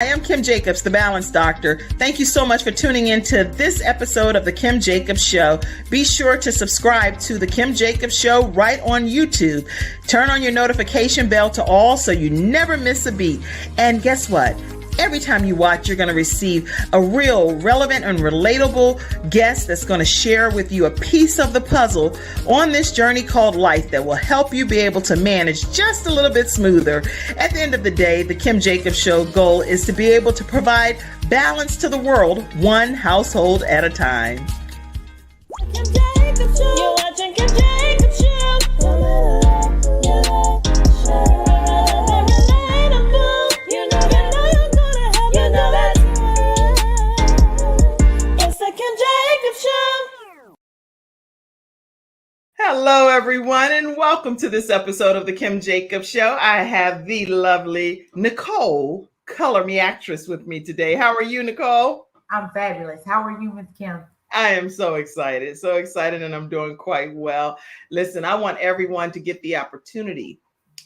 I am Kim Jacobs, the Balance Doctor. Thank you so much for tuning in to this episode of The Kim Jacobs Show. Be sure to subscribe to The Kim Jacobs Show right on YouTube. Turn on your notification bell to all so you never miss a beat. And guess what? Every time you watch, you're going to receive a real relevant and relatable guest that's going to share with you a piece of the puzzle on this journey called life that will help you be able to manage just a little bit smoother. At the end of the day, the Kim Jacobs Show goal is to be able to provide balance to the world, one household at a time. Kim Jacobs Show. You're watching Kim Jacobs Show. Hello, everyone, and welcome to this episode of The Kim Jacobs Show. I have the lovely Nichole, Color Me Actress, with me today. How are you, Nichole? I'm fabulous. How are you, Ms. Kim? I am so excited, and I'm doing quite well. Listen, I want everyone to get the opportunity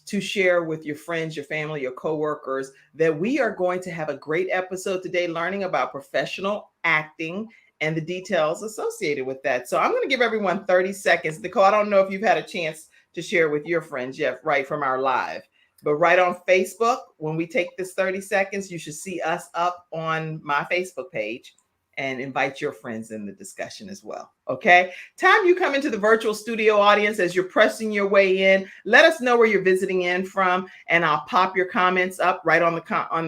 to share with your friends, your family, your coworkers that we are going to have a great episode today learning about professional acting and the details associated with that. So I'm going to give everyone 30 seconds. Nichole, I don't know if you've had a chance to share with your friends yet, right from our live, but right on Facebook, when we take this 30 seconds, you should see us up on my Facebook page and invite your friends in the discussion as well. Okay. Time you come into the virtual studio audience as you're pressing your way in, let us know where you're visiting in from, and I'll pop your comments up right on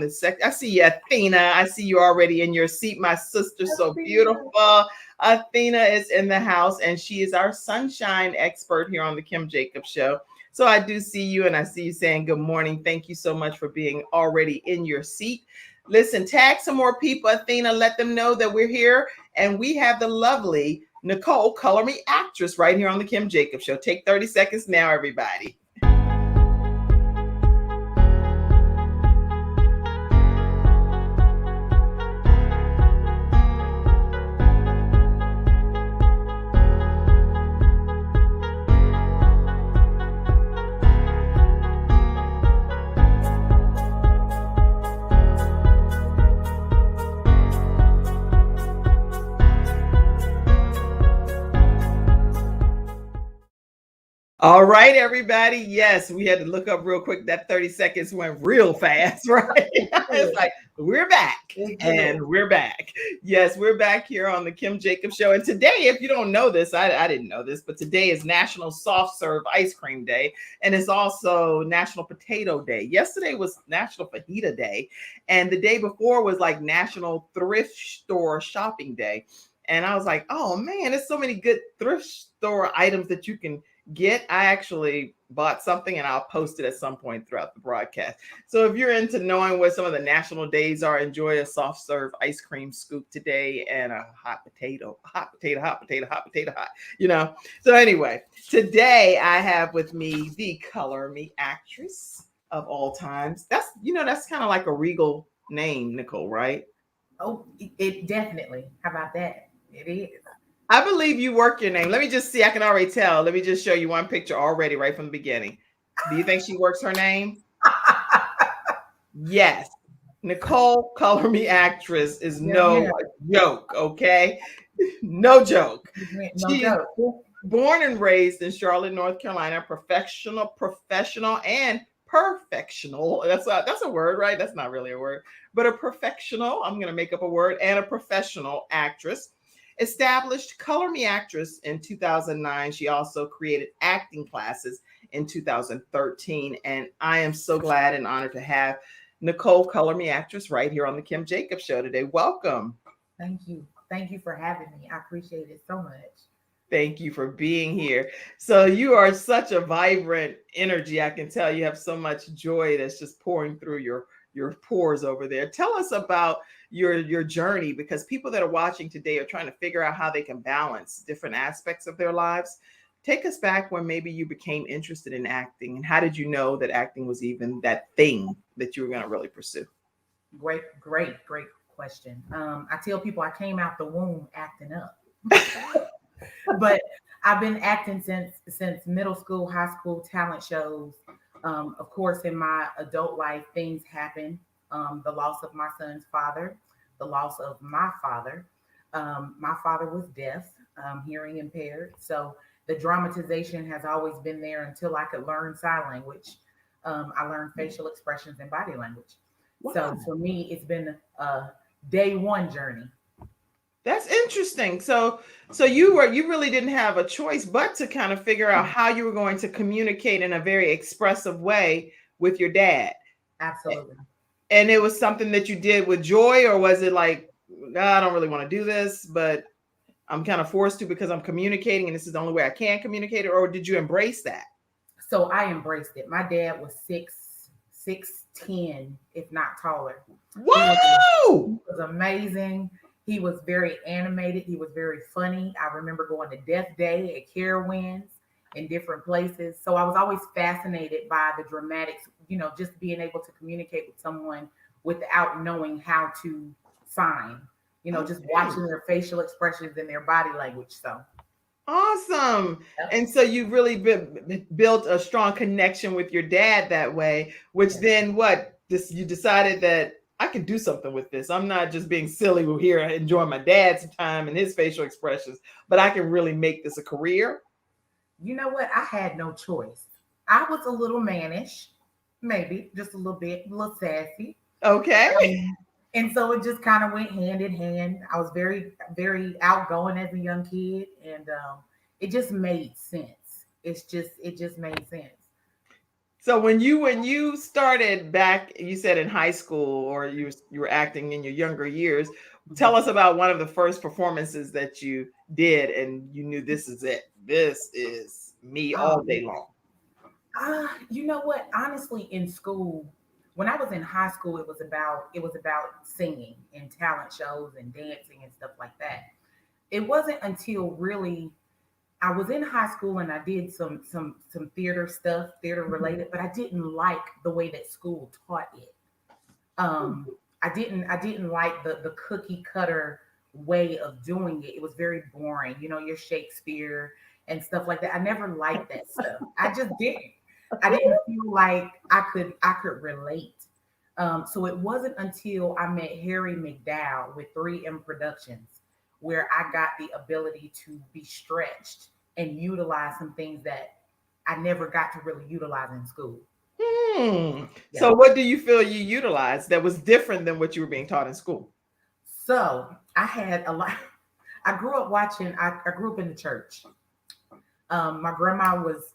the sec. I see you, Athena. I see you already in your seat, my sister. So beautiful. Athena is in the house, and she is our sunshine expert here on the Kim Jacobs Show. So I do see you, and I see you saying good morning. Thank you so much for being already in your seat. Listen, tag some more people, Athena. Let them know that we're here, and we have the lovely Nichole, Color Me Actress, right here on the Kim Jacobs Show. Take 30 seconds now, everybody. All right, everybody. Yes, we had to look up real quick. That 30 seconds went real fast, right? It's like, we're back, and we're back. Yes, we're back here on the Kim Jacobs Show. And today, if you don't know this, I didn't know this, but today is National Soft Serve Ice Cream Day, and it's also National Potato Day. Yesterday was National Fajita Day, and the day before was like National Thrift Store Shopping Day. And I was like, oh man, there's so many good thrift store items that you can get. I actually bought something, and I'll post it at some point throughout the broadcast. So if you're into knowing what some of the national days are, enjoy a soft serve ice cream scoop today and a hot potato, you know. So anyway, today I have with me the Color Me Actress of all times. That's kind of like a regal name, Nichole, right? Oh, it definitely. How about that? It is. I believe you work your name. Let me just see. I can already tell. Let me just show you one picture already right from the beginning. Do you think she works her name? Yes. Nichole, Color Me Actress is no joke, okay? No joke. No joke. Born and raised in Charlotte, North Carolina, professional, and perfectional. That's a word, right? That's not really a word, but a professional. I'm going to make up a word, and a professional actress. Established Color Me Actress in 2009. She also created acting classes in 2013. And I am so glad and honored to have Nichole, Color Me Actress, right here on the Kim Jacobs Show today. Welcome. Thank you. Thank you for having me. I appreciate it so much. Thank you for being here. So you are such a vibrant energy. I can tell you have so much joy that's just pouring through your pores over there. Tell us about your journey, because people that are watching today are trying to figure out how they can balance different aspects of their lives. Take us back when maybe you became interested in acting, and how did you know that acting was even that thing that you were going to really pursue? Great question. I tell people I came out the womb acting up. But I've been acting since middle school, high school, talent shows. Of course, in my adult life, things happen. the loss of my son's father, the loss of my father. My father was deaf, hearing impaired. So the dramatization has always been there until I could learn sign language. I learned facial expressions and body language. So Wow. for me, it's been a day one journey. That's interesting. So you really didn't have a choice but to kind of figure out how you were going to communicate in a very expressive way with your dad. Absolutely. And it was something that you did with joy, or was it like, "No, I don't really want to do this, but I'm kind of forced to because I'm communicating and this is the only way I can communicate it," or did you embrace that? So I embraced it. My dad was 6'10", if not taller. Whoa! He was amazing. He was very animated. He was very funny. I remember going to Death Day at Carowinds in different places. So I was always fascinated by the dramatics, just being able to communicate with someone without knowing how to sign, just Okay. watching their facial expressions and their body language. So, Awesome. yep. And so you really built a strong connection with your dad that way, which Yes. then you decided that I can do something with this. I'm not just being silly here enjoying my dad's time and his facial expressions, but I can really make this a career. You know what? I had no choice. I was a little mannish, maybe just a little bit, a little sassy. Okay. And so it just kind of went hand in hand. I was very, very outgoing as a young kid, and it just made sense. It just made sense. So when you started back, you said in high school, or you were acting in your younger years, tell us about one of the first performances that you did and you knew this is it. This is me all Um, day long. you know what? Honestly, in school, when I was in high school, it was about singing and talent shows and dancing and stuff like that. It wasn't until really I was in high school and I did some theater stuff, theater related, but I didn't like the way that school taught it. Um, I didn't like the cookie cutter way of doing it. It was very boring, your Shakespeare and stuff like that. I never liked that stuff. I just didn't. I didn't feel like I could relate. So it wasn't until I met Harry McDowell with 3M Productions where I got the ability to be stretched and utilize some things that I never got to really utilize in school. Yeah. So what do you feel you utilized that was different than what you were being taught in school? So I had a lot. I grew up watching. I grew up in the church. My grandma was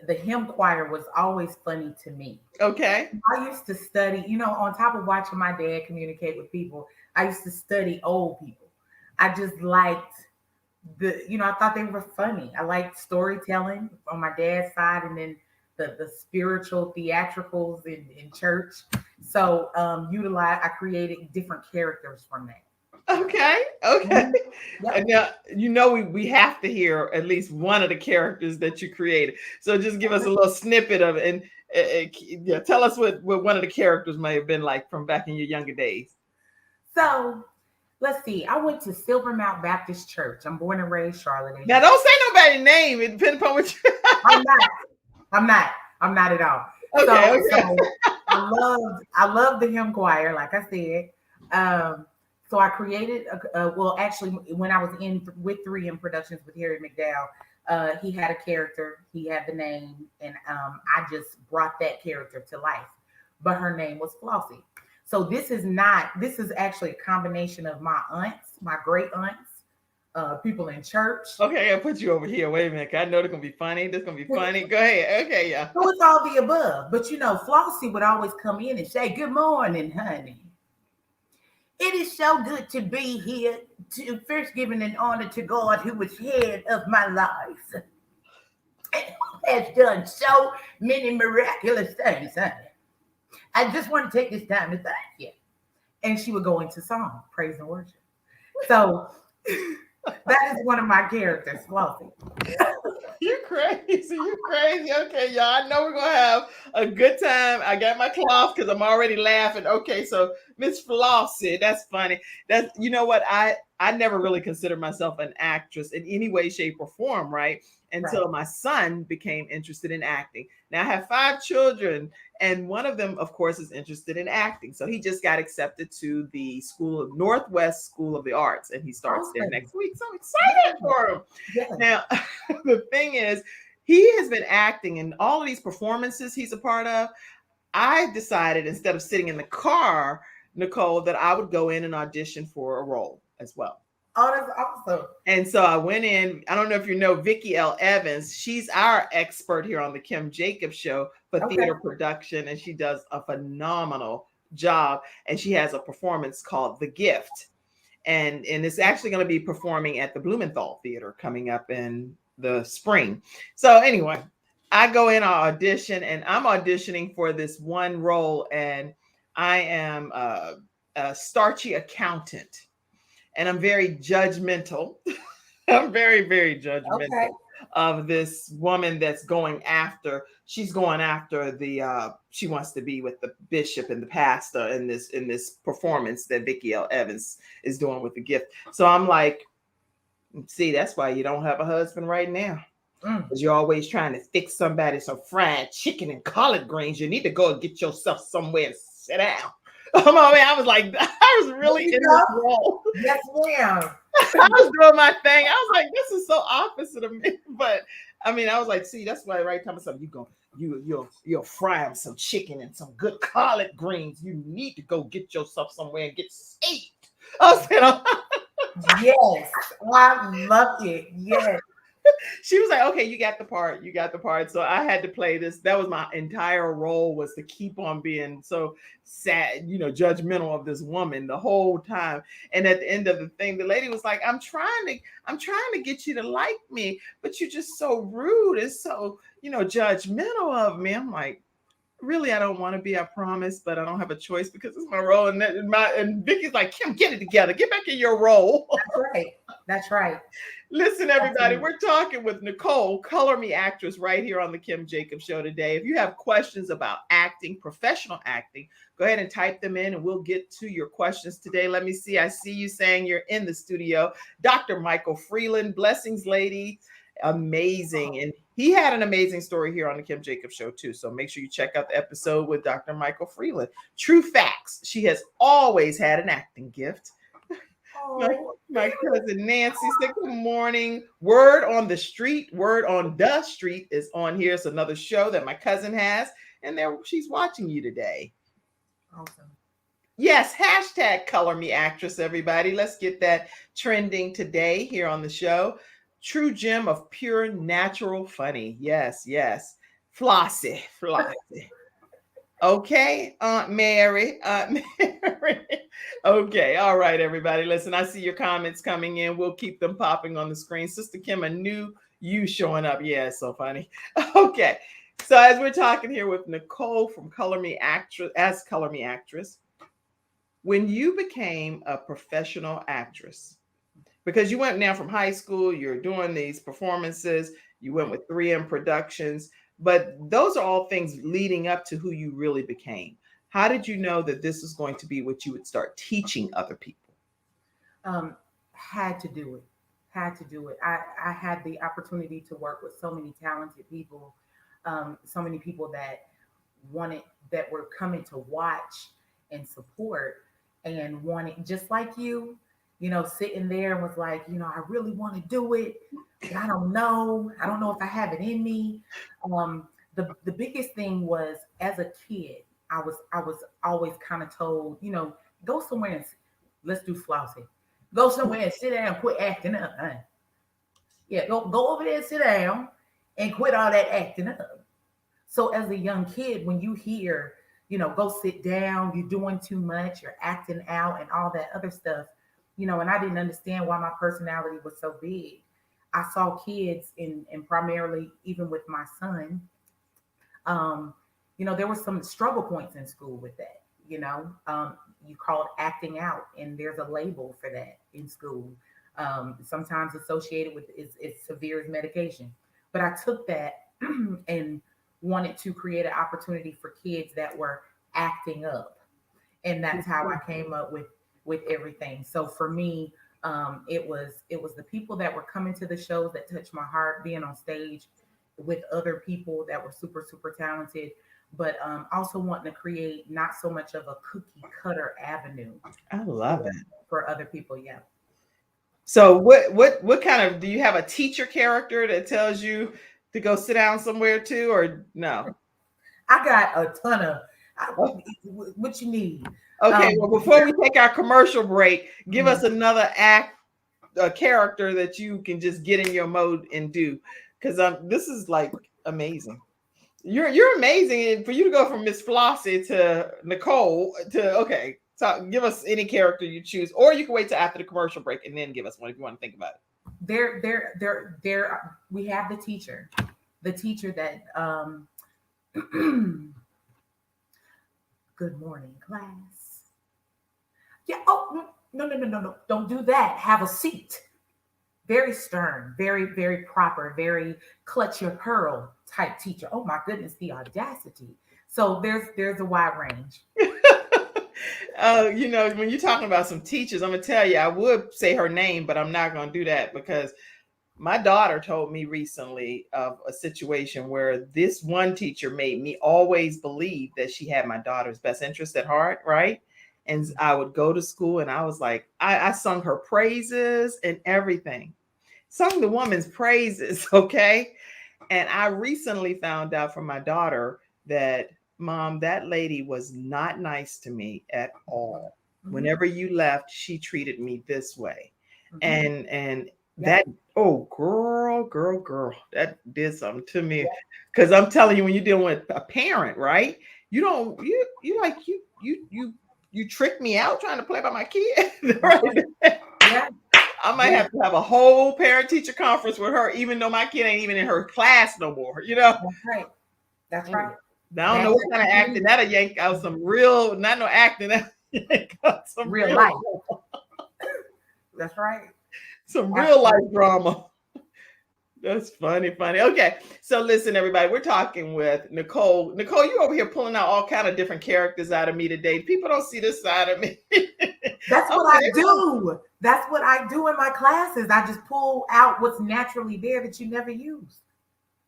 the hymn choir was always funny to me. Okay. I used to study, on top of watching my dad communicate with people, I used to study old people. I just liked I thought they were funny. I liked storytelling on my dad's side and then the spiritual theatricals in church. So I created different characters from that. Okay. Mhm. And Yep. now we have to hear at least one of the characters that you created. So just give us a little snippet of it, and yeah, tell us what one of the characters may have been like from back in your younger days. So let's see. I went to Silvermount Baptist Church. I'm born and raised Charlotte. Now don't say nobody's name. It depends upon what you. I'm not. I'm not. I'm not at all. Okay. So I loved the hymn choir, like I said. So I created well, actually, when I was in with 3M Productions with Harry McDowell, he had a character, he had the name, and I just brought that character to life. But her name was Flossie. So this is actually a combination of my aunts, my great aunts, people in church. Okay, I'll put you over here. Wait a minute. I know they're gonna be funny. This gonna be funny. Go ahead. Okay, yeah. So it's all the above. But Flossie would always come in and say, "Good morning, honey. It is so good to be here, to first giving an honor to God who was head of my life and who has done so many miraculous things, honey. I just want to take this time to thank you." And she would go into song, praise and worship. So that is one of my characters, Flossie. You're crazy. You're crazy. Okay, y'all. I know we're gonna have a good time. I got my cloth because I'm already laughing. Okay, so Miss Flossie. That's funny. That's you know what I never really considered myself an actress in any way, shape, or form, right? Right. Until my son became interested in acting. Now I have 5 children, and one of them, of course, is interested in acting. So he just got accepted to the School of Northwest School of the Arts, and he starts there Awesome. next week. So Yeah. excited for him. Yeah. Now, the thing is, he has been acting in all of these performances he's a part of. I decided instead of sitting in the car, Nichole, that I would go in and audition for a role as well. Oh, that's awesome. And so I went in. I don't know if you know Vicki L. Evans. She's our expert here on the Kim Jacobs Show for Okay. theater production, and she does a phenomenal job. And she has a performance called The Gift, and it's actually going to be performing at the Blumenthal Theater coming up in the spring. So anyway, I go in, I audition, and I'm auditioning for this one role, and I am a starchy accountant, and I'm very judgmental. I'm very, very Okay. judgmental of this woman that's going after. She's going after the. She wants to be with the bishop and the pastor in this performance that Vicki L. Evans is doing with the gift. So I'm like, see, that's why you don't have a husband right now. Mm. Because you're always trying to fix somebody some fried chicken and collard greens. You need to go and get yourself somewhere and sit down. Oh my man, I was like, I was really There in you this go. role. Yes, ma'am. I was doing my thing. I was like, this is so opposite of me. But I mean, I was like, see, that's why right time of something you'll fry them some chicken and some good collard greens. You need to go get yourself somewhere and get saved. I was saying, Yes. I love it. Yes. she was like, okay, you got the part. You got the part. So I had to play this. That was my entire role, was to keep on being so sad, judgmental of this woman the whole time. And at the end of the thing, the lady was like, I'm trying to get you to like me, but you're just so rude and so, judgmental of me. I'm like, really, I don't want to be, I promise, but I don't have a choice because it's my role. And Vicky's like, Kim, get it together. Get back in your role. That's right. That's right. Listen, everybody, Absolutely. we're talking with Nichole, Color Me Actress, right here on the Kim Jacobs Show today. If you have questions about acting, professional acting, go ahead and type them in and we'll get to your questions today. Let me see. I see you saying you're in the studio. Dr. Michael Freeland, blessings, lady. Amazing. And he had an amazing story here on the Kim Jacobs Show, too. So make sure you check out the episode with Dr. Michael Freeland. True facts. She has always had an acting gift. My cousin Nancy said, good morning. Word on the Street, Word on the Street is on here. It's another show that my cousin has, and she's watching you today. Awesome. Yes, hashtag Color Me Actress, everybody. Let's get that trending today here on the show. True gem of pure natural funny. Yes, yes. Flossie. Okay, Aunt Mary. Okay, all right, everybody. Listen, I see your comments coming in. We'll keep them popping on the screen. Sister Kim, a new you showing up. Yeah, it's so funny. Okay, so as we're talking here with Nichole from Color Me Actress, when you became a professional actress, because you went now from high school, you're doing these performances, you went with 3M Productions, but those are all things leading up to who you really became. How did you know that this is going to be what you would start teaching other people? Had to do it. Had to do it. I had the opportunity to work with so many talented people, so many people that were coming to watch and support and wanted, just like you, sitting there and was like, I really want to do it, but I don't know. I don't know if I have it in me. The biggest thing was, as a kid, I was always kind of told, go somewhere and let's do flossing. Go somewhere and sit down and quit acting up. Huh? Yeah, go over there and sit down and quit all that acting up. So as a young kid, when you hear, go sit down, you're doing too much, you're acting out and all that other stuff, and I didn't understand why my personality was so big. I saw kids and primarily even with my son, there were some struggle points in school with that. You call it acting out, and there's a label for that in school. Sometimes associated with it's severe as medication. But I took that and wanted to create an opportunity for kids that were acting up. and that's how I came up with everything. So for me, it was the people that were coming to the shows that touched my heart, being on stage with other people that were super talented, but also wanting to create not so much of a cookie cutter avenue I love it. for other people. Yeah. So what kind of, do you have a teacher character that tells you to go sit down somewhere too, or no? I got a ton of Oh, what you need. okay, well, before we take our commercial break, give Mhm. us another act, a character that you can just get in your mode and do, because this is like amazing. You're amazing, and for you to go from Miss Flossie to Nichole to, okay, so give us any character you choose, or you can wait till after the commercial break and then give us one if you want to think about it. There. We have the teacher that good morning, class. Yeah. Oh, no. Don't do that. Have a seat. Very stern, very proper, very clutch your pearl type teacher. Oh my goodness, the audacity. So there's a wide range. When you're talking about some teachers, I'm gonna tell you, I would say her name, but I'm not gonna do that because my daughter told me recently of a situation where this one teacher made me always believe that she had my daughter's best interest at heart, right? And I would go to school and I was like, I sung her praises and everything, sung the woman's praises, okay? And I recently found out from my daughter that, Mom, that lady was not nice to me at all. Mhm, Whenever you left, she treated me this way. mhm. And Yeah, that, oh, girl, that did something to me. Because I'm telling you, when you're dealing with a parent, right? You don't, you like, you tricked me out trying to play by my kid, that's right? right. Yeah, I might yeah, have to have a whole parent teacher conference with her, even though my kid ain't even in her class no more, you know? that's right. That's right. I don't know That's what kind of acting that'll yank out some real, not no acting, that yank out real life. real, That's right. some real life Absolutely. drama. That's funny. Okay, so listen, everybody, we're talking with Nichole. Nichole, you over here pulling out all kind of different characters out of me today. People don't see this side of me. That's I'm what I like, do. That's what I do in my classes. I just pull out what's naturally there that you never use.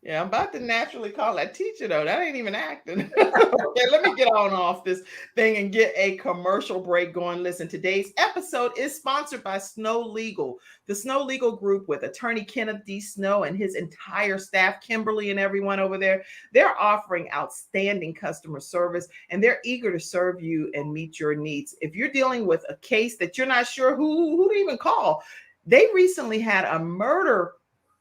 yeah, I'm about to naturally call that teacher though. That ain't even acting. Okay, let me get on off this thing and get a commercial break going. Listen, today's episode is sponsored by Snow Legal, the Snow Legal Group with attorney Kenneth D. Snow and his entire staff, Kimberly and everyone over there. They're offering outstanding customer service and they're eager to serve you and meet your needs. If you're dealing with a case that you're not sure who to even call, they recently had a murder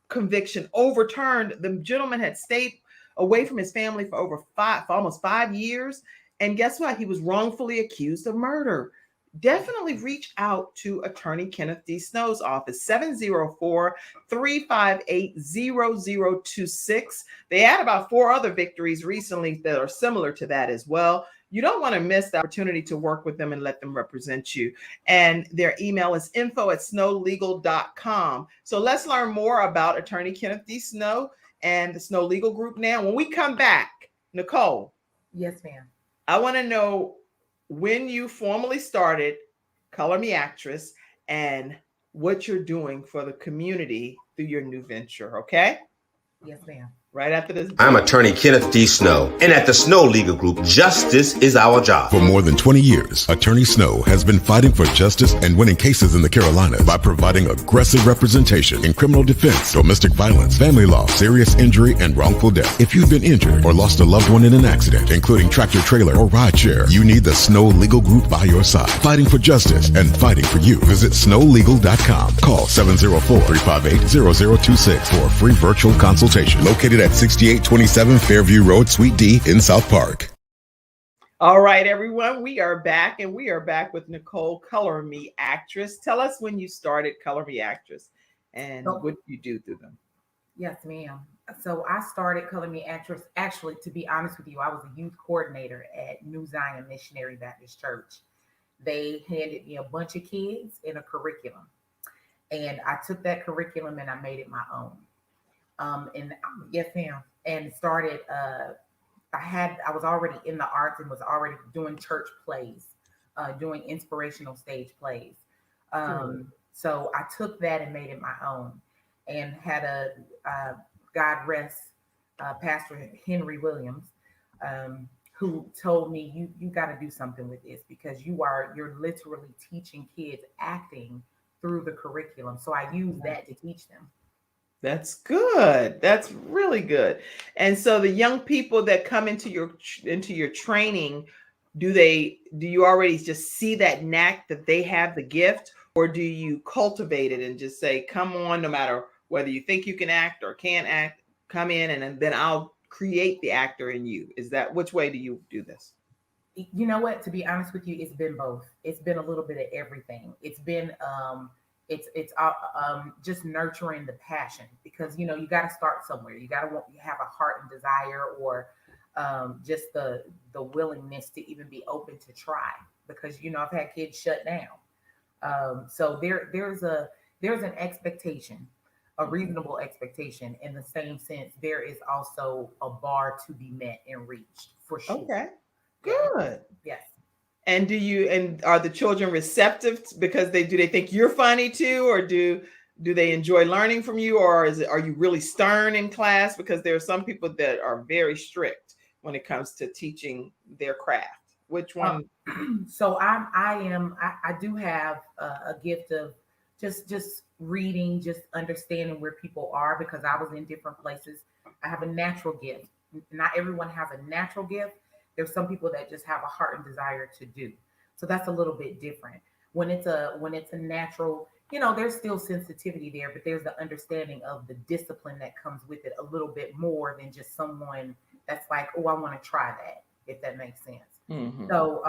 conviction overturned. The gentleman had stayed away from his family for almost 5 years. And guess what? He was wrongfully accused of murder. Definitely reach out to attorney Kenneth D. Snow's office, 704-358-0026. They had about 4 other victories recently that are similar to that as well. You don't want to miss the opportunity to work with them and let them represent you. And their email is info@snowlegal.com. So let's learn more about attorney Kenneth D. Snow and the Snow Legal Group now. When we come back, Nichole, Yes, ma'am. I want to know when you formally started Color Me Actress and what you're doing for the community through your new venture, okay? Yes, ma'am. Right after this. I'm attorney Kenneth D. Snow, and at the Snow Legal Group, justice is our job. For more than 20 years, Attorney Snow has been fighting for justice and winning cases in the Carolinas by providing aggressive representation in criminal defense, domestic violence, family law, serious injury, and wrongful death. If you've been injured or lost a loved one in an accident, including tractor trailer or rideshare, you need the Snow Legal Group by your side, fighting for justice and fighting for you. Visit snowlegal.com. Call 704-358-0026 for a free virtual consultation. Located at 6827 Fairview Road, Suite D in South Park. All right, everyone, we are back, and we are back with Nichole, Color Me Actress. Tell us when you started Color Me Actress and what you do through them. Yes, ma'am. So I started Color Me Actress. Actually, to be honest with you, I was a youth coordinator at New Zion Missionary Baptist Church. They handed me a bunch of kids in a curriculum, and I took that curriculum and I made it my own. And yes, ma'am. And started. I was already in the arts and was already doing church plays doing inspirational stage plays. Good. So I took that and made it my own, and had a God rest Pastor Henry Williams, who told me you got to do something with this because you're literally teaching kids acting through the curriculum. So I use that to teach them. That's good. That's really good. And so the young people that come into your training, do you already just see that knack that they have the gift, or do you cultivate it and just say, "Come on, no matter whether you think you can act or can't act, come in and then I'll create the actor in you." Is that which way do you do this? You know what? To be honest with you, it's been both. It's been a little bit of everything. It's been just nurturing the passion because you got to start somewhere. You have a heart and desire, or just the willingness to even be open to try. Because I've had kids shut down. So there's an expectation, a reasonable expectation. In the same sense, there is also a bar to be met and reached for sure. Okay. Yeah. Good. Yes. And are the children receptive because they think you're funny too, or do they enjoy learning from you, or are you really stern in class? Because there are some people that are very strict when it comes to teaching their craft. Which one? So I do have a gift of just reading, just understanding where people are because I was in different places. I have a natural gift. Not everyone has a natural gift. There's some people that just have a heart and desire to do. So that's a little bit different. When it's a natural, there's still sensitivity there, but there's the understanding of the discipline that comes with it a little bit more than just someone that's like, oh, I want to try that, if that makes sense. Mhm. So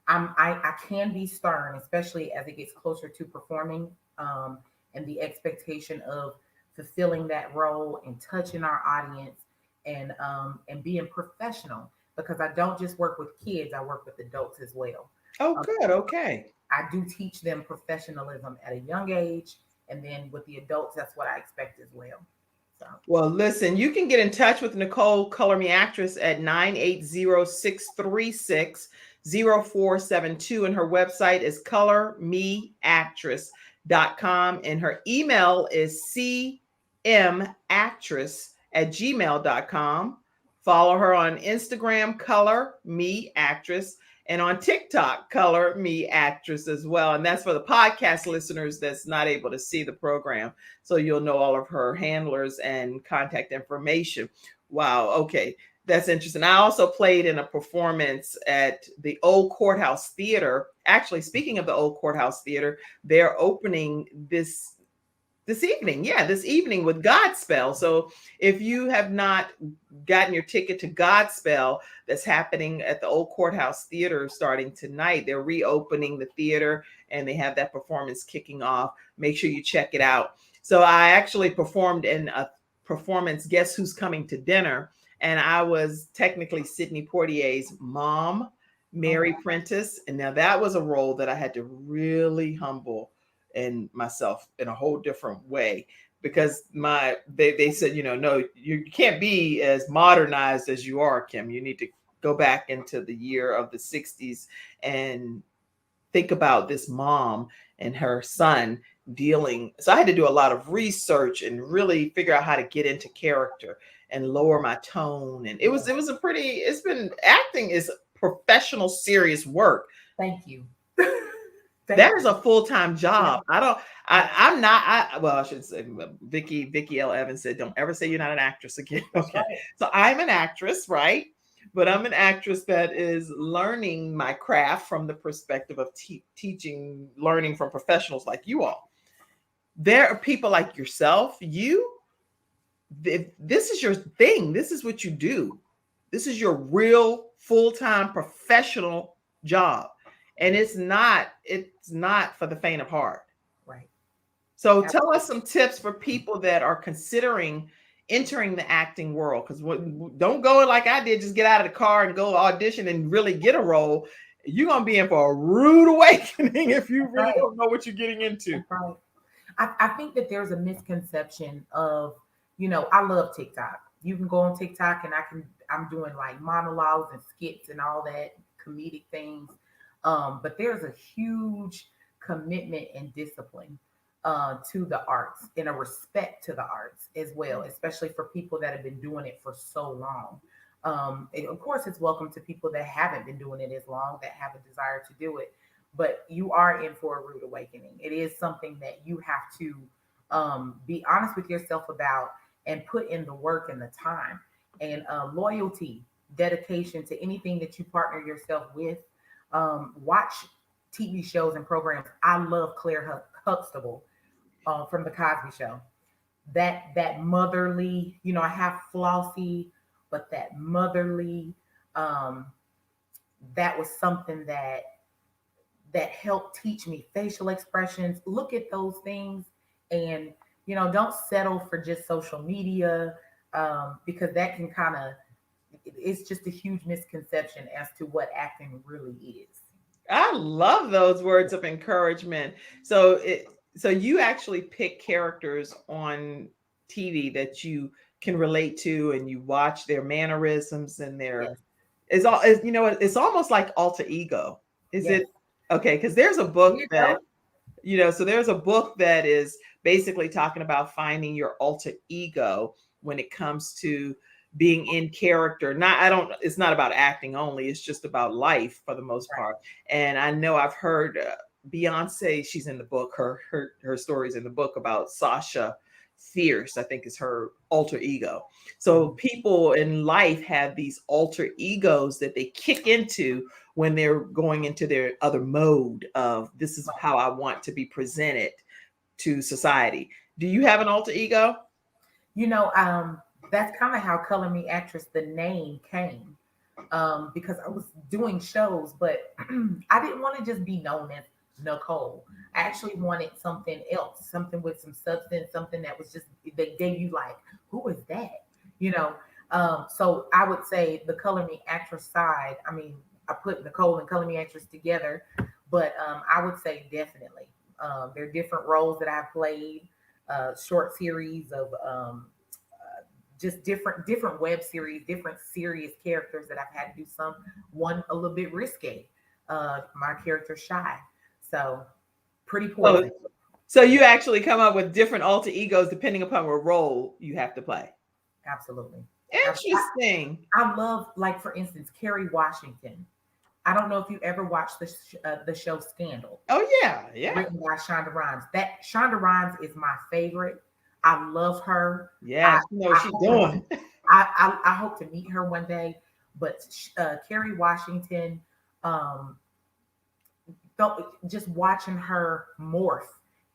I can be stern, especially as it gets closer to performing, and the expectation of fulfilling that role and touching our audience and being professional because I don't just work with kids, I work with adults as well. Oh, Um, good. Okay. I do teach them professionalism at a young age, and then with the adults, that's what I expect as well. So Well, listen, you can get in touch with Nichole Color Me Actress at 980-636-0472. And her website is colormeactress.com. And her email is cmactress@gmail.com. Follow her on Instagram, Color Me Actress, and on TikTok, Color Me Actress as well. And that's for the podcast listeners that's not able to see the program. So you'll know all of her handlers and contact information. Wow. Okay. That's interesting. I also played in a performance at the Old Courthouse Theater. Actually, speaking of the Old Courthouse Theater, they're opening this evening. Yeah, this evening with Godspell. So if you have not gotten your ticket to Godspell, that's happening at the Old Courthouse Theater starting tonight. They're reopening the theater and they have that performance kicking off. Make sure you check it out. So I actually performed in a performance, Guess Who's Coming to Dinner? And I was technically Sidney Poitier's mom, Mary Prentice. And now that was a role that I had to really humble and myself in a whole different way because they said, no, you can't be as modernized as you are, Kim. You need to go back into the year of the 60s and think about this mom and her son dealing. So I had to do a lot of research and really figure out how to get into character and lower my tone. And acting is professional, serious work. thank you. That is a full-time job. I'm not, I should say Vicky L. Evans said, don't ever say you're not an actress again. Okay. So I'm an actress, right? But I'm an actress that is learning my craft from the perspective of teaching, learning from professionals like you all. There are people like yourself, this is your thing. This is what you do. This is your real full-time professional job. And it's not for the faint of heart. Right. So tell us some tips for people that are considering entering the acting world. Because don't go like I did, just get out of the car and go audition and really get a role. You're going to be in for a rude awakening if you really don't know what you're getting into. Right. I think that there's a misconception of, I love TikTok. You can go on TikTok and I'm doing like monologues and skits and all that comedic things. But there's a huge commitment and discipline to the arts and a respect to the arts as well, especially for people that have been doing it for so long. And of course, it's welcome to people that haven't been doing it as long, that have a desire to do it. But you are in for a rude awakening. It is something that you have to be honest with yourself about and put in the work and the time and loyalty, dedication to anything that you partner yourself with. Watch TV shows and programs. I love Claire Huxtable from the Cosby Show. That motherly, I have Flossie, but that motherly, that was something that helped teach me facial expressions. Look at those things, and don't settle for just social media, because that can kind of, it's just a huge misconception as to what acting really is. I love those words of encouragement. So you actually pick characters on TV that you can relate to, and you watch their mannerisms and their Yes. it's almost like alter ego. Is Yes. it okay? Because there's a book There you that so there's a book that is basically talking about finding your alter ego when it comes to being in character. It's not about acting only, it's just about life for the most part. And I know I've heard Beyonce, she's in the book, her stories in the book about Sasha Fierce, I think is her alter ego. So people in life have these alter egos that they kick into when they're going into their other mode of, this is how I want to be presented to society. Do you have an alter ego? That's kind of how Color Me Actress, the name, came. Because I was doing shows, but I didn't want to just be known as Nichole. I actually wanted something else, something with some substance, something that was just, they gave you like, who is that? So I would say the Color Me Actress side, I put Nichole and Color Me Actress together, but I would say definitely. There are different roles that I've played, short series of just different web series, different serious characters that I've had to do. One a little bit risque. My character Shy, so pretty poison. So you actually come up with different alter egos depending upon what role you have to play. Absolutely. Interesting. I love, like, for instance, Kerry Washington. I don't know if you ever watched the show Scandal. Oh yeah. Written by Shonda Rhimes. That Shonda Rhimes is my favorite. I love her. Yeah, she knows what she's doing. I hope to meet her one day. But Kerry Washington, just watching her morph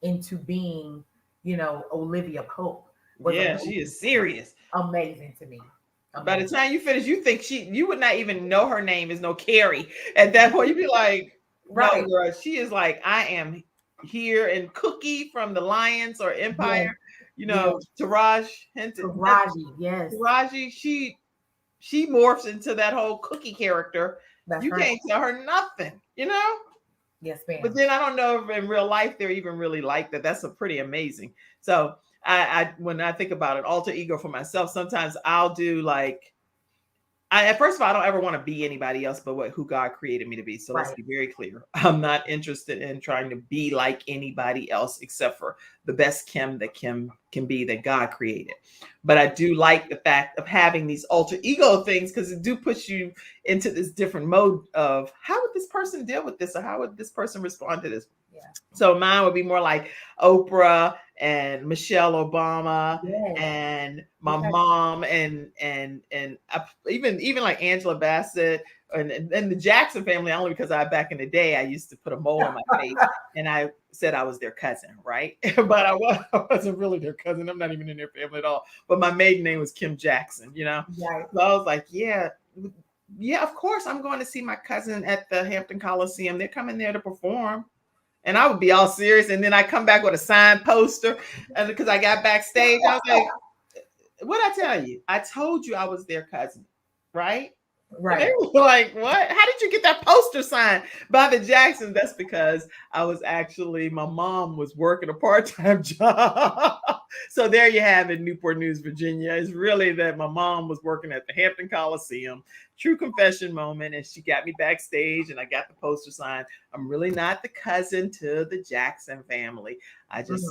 into being, Olivia Pope. She is serious. Amazing to me. By the time you finish, you think you would not even know her name is no Carrie. At that point, you'd be like, right, no, girl, she is like, I am here in Cookie from the Lions or Empire. Taraji Henson. Taraji, she morphs into that whole Cookie character. That's right. Can't tell her nothing, Yes, ma'am. But then I don't know if in real life they're even really like that. That's a pretty amazing. So I when I think about an alter ego for myself, sometimes I'll do like, first of all, I don't ever want to be anybody else but who God created me to be. So let's be very clear. I'm not interested in trying to be like anybody else except for the best Kim that Kim can be, that God created. But I do like the fact of having these alter ego things, because it do push you into this different mode of, how would this person deal with this, or how would this person respond to this? Yeah. So mine would be more like Oprah and Michelle Obama, and my mom, and even like Angela Bassett and the Jackson family, only because back in the day I used to put a mole on my face and I said I was their cousin, right? But I wasn't really their cousin. I'm not even in their family at all. But my maiden name was Kim Jackson, Right. So I was like, yeah, of course I'm going to see my cousin at the Hampton Coliseum. They're coming there to perform. And I would be all serious. And then I come back with a signed poster. And because I got backstage, I was like, what'd I tell you? I told you I was their cousin, right? Right. And they were like, what? How did you get that poster signed by the Jacksons? That's because I was actually, my mom was working a part-time job. So there you have it, Newport News, Virginia. It's really that my mom was working at the Hampton Coliseum, true confession moment, and she got me backstage and I got the poster signed. I'm really not the cousin to the Jackson family. I just,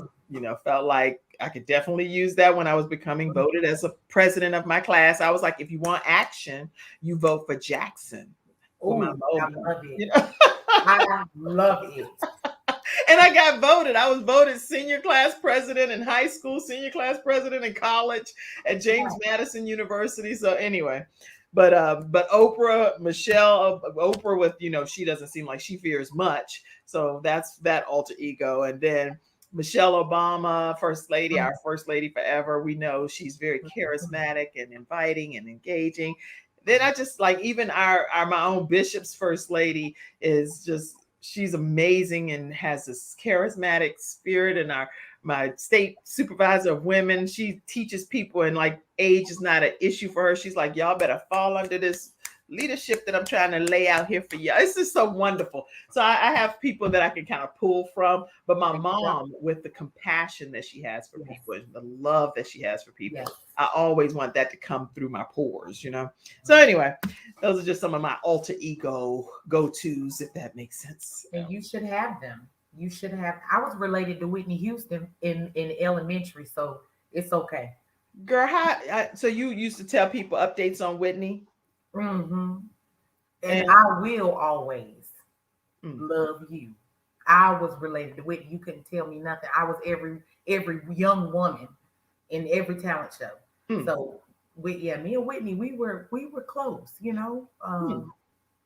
felt like I could definitely use that when I was becoming voted as a president of my class. I was like, if you want action, you vote for Jackson. Oh, my I vote. love it. I love it. And I got voted. I was voted senior class president in high school, senior class president in college at James Madison University. So anyway, but Oprah, Michelle, Oprah with, she doesn't seem like she fears much. So that's that alter ego. And then Michelle Obama, first lady, our first lady forever. We know she's very charismatic and inviting and engaging. Then I just like even my own bishop's first lady is just, she's amazing and has this charismatic spirit. And my state supervisor of women, she teaches people, and like age is not an issue for her. She's like, y'all better fall under this leadership that I'm trying to lay out here for you. It's just so wonderful. So I have people that I can kind of pull from, but my mom, with the compassion that she has for people and the love that she has for people, I always want that to come through my pores, So anyway, those are just some of my alter ego go-tos, if that makes sense. And you should have them. You should have. I was related to Whitney Houston in elementary, so it's okay. Girl, so you used to tell people updates on Whitney? Mm-hmm. And I will always love you. I was related to Whitney. You couldn't tell me nothing. I was every young woman in every talent show. So me and Whitney, we were close,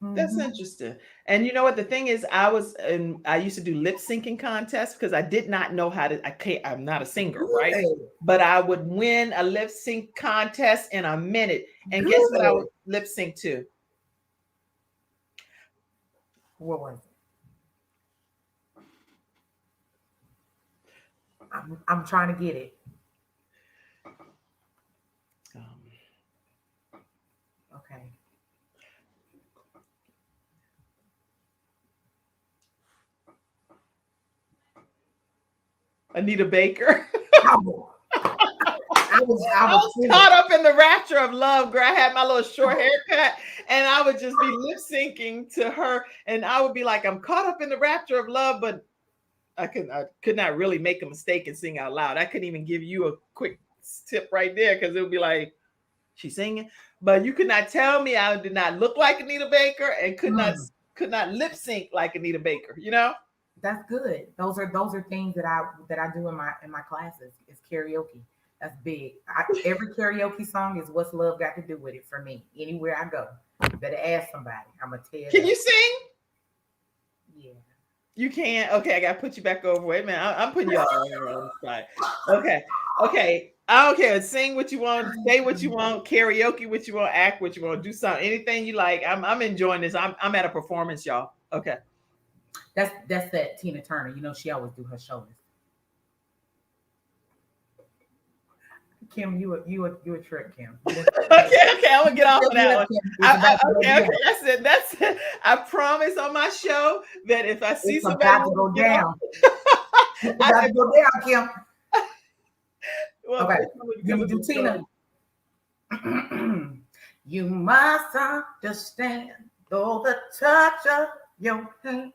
That's interesting. And you know what the thing is, I used to do lip syncing contests because I did not know how to. I'm not a singer, right? But I would win a lip sync contest in a minute. And guess what I would lip sync to? What was it? I'm trying to get it. Okay. Anita Baker. I was caught up in the rapture of love, girl. I had my little short haircut and I would just be lip syncing to her. And I would be like, I'm caught up in the rapture of love, but I could not really make a mistake and sing out loud. I couldn't even give you a quick tip right there because it would be like, she's singing. But you could not tell me I did not look like Anita Baker and could not lip sync like Anita Baker, That's good. Those are things that I do in my classes. Is karaoke. That's big. Every karaoke song is what's love got to do with it for me. Anywhere I go, you better ask somebody. I'm gonna tell you. Can you sing? Yeah. You can. Okay, I gotta put you back over. Wait a minute. I'm putting you all on the spot. Okay. I don't care. Sing what you want, say what you want, karaoke what you want, act what you want, do something, anything you like. I'm enjoying this. I'm at a performance, y'all. Okay. That's that Tina Turner. She always do her shoulders. Kim, you a trick, Kim. Okay, I'm gonna get off of that one. Okay, that's it. I promise on my show that if I see somebody about to go down, it's about to go down, Kim. Well, okay, you do Tina. You must understand, though the touch of your hand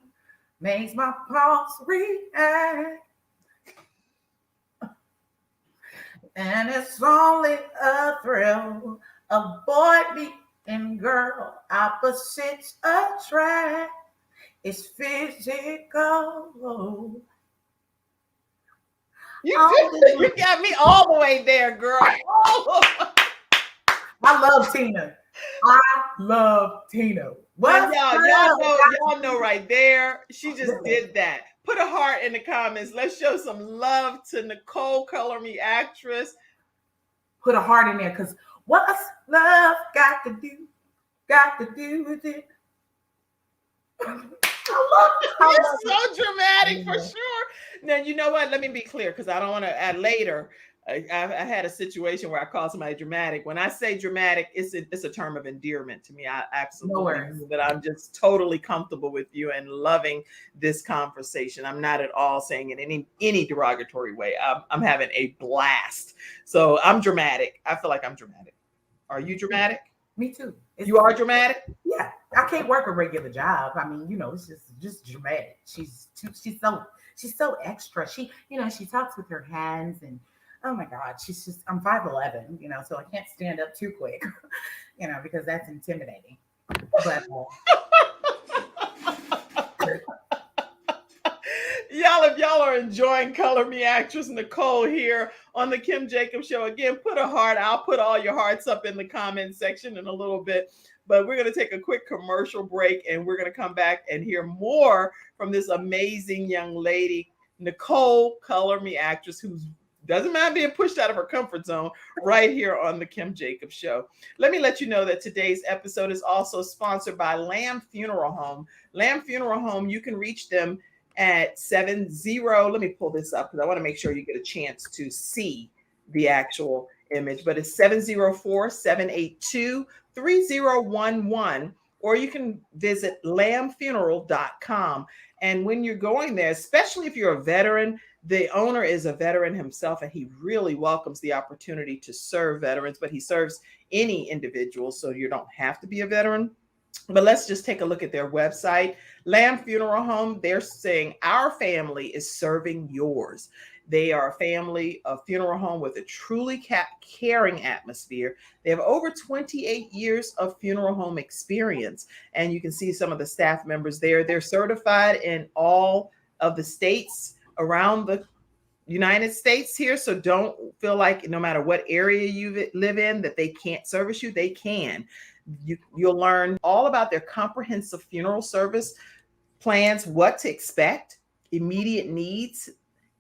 makes my pulse react. And it's only a thrill, a boy meeting girl, opposites attract. It's physical. You got me all the way there, girl. I love Tina. Well, y'all know right there. She just did that. Put a heart in the comments. Let's show some love to Nichole, Color Me Actress. Put a heart in there, because what's love got to do with it? You're so dramatic for sure. Now, you know what? Let me be clear, because I don't want to add later. I had a situation where I called somebody dramatic. When I say dramatic, it's a term of endearment to me. I absolutely know that I'm just totally comfortable with you and loving this conversation. I'm not at all saying it in any derogatory way. I'm having a blast. So I'm dramatic. I feel like I'm dramatic. Are you dramatic? Me too. You are dramatic? Yeah. I can't work a regular job. I mean, it's just dramatic. She's so extra. She talks with her hands, and oh my God, I'm 5'11", so I can't stand up too quick, because that's intimidating. But y'all, if y'all are enjoying Color Me actress Nichole here on the Kim Jacobs Show, again, put a heart. I'll put all your hearts up in the comment section in a little bit. But we're going to take a quick commercial break, and we're going to come back and hear more from this amazing young lady, Nichole, Color Me actress, who doesn't mind being pushed out of her comfort zone right here on the Kim Jacobs Show. Let me let you know that today's episode is also sponsored by Lamb Funeral Home. Lamb Funeral Home, you can reach them at 70. Let me pull this up because I want to make sure you get a chance to see the actual image, but it's 704-782-3011, or you can visit lambfuneral.com. And when you're going there, especially if you're a veteran, the owner is a veteran himself, and he really welcomes the opportunity to serve veterans, but he serves any individual, so you don't have to be a veteran. But let's just take a look at their website. Lamb Funeral Home, they're saying our family is serving yours. They are a family, a funeral home with a truly caring atmosphere. They have over 28 years of funeral home experience. And you can see some of the staff members there. They're certified in all of the states around the United States here. So don't feel like no matter what area you live in that they can't service you. They can. You'll learn all about their comprehensive funeral service plans, what to expect, immediate needs,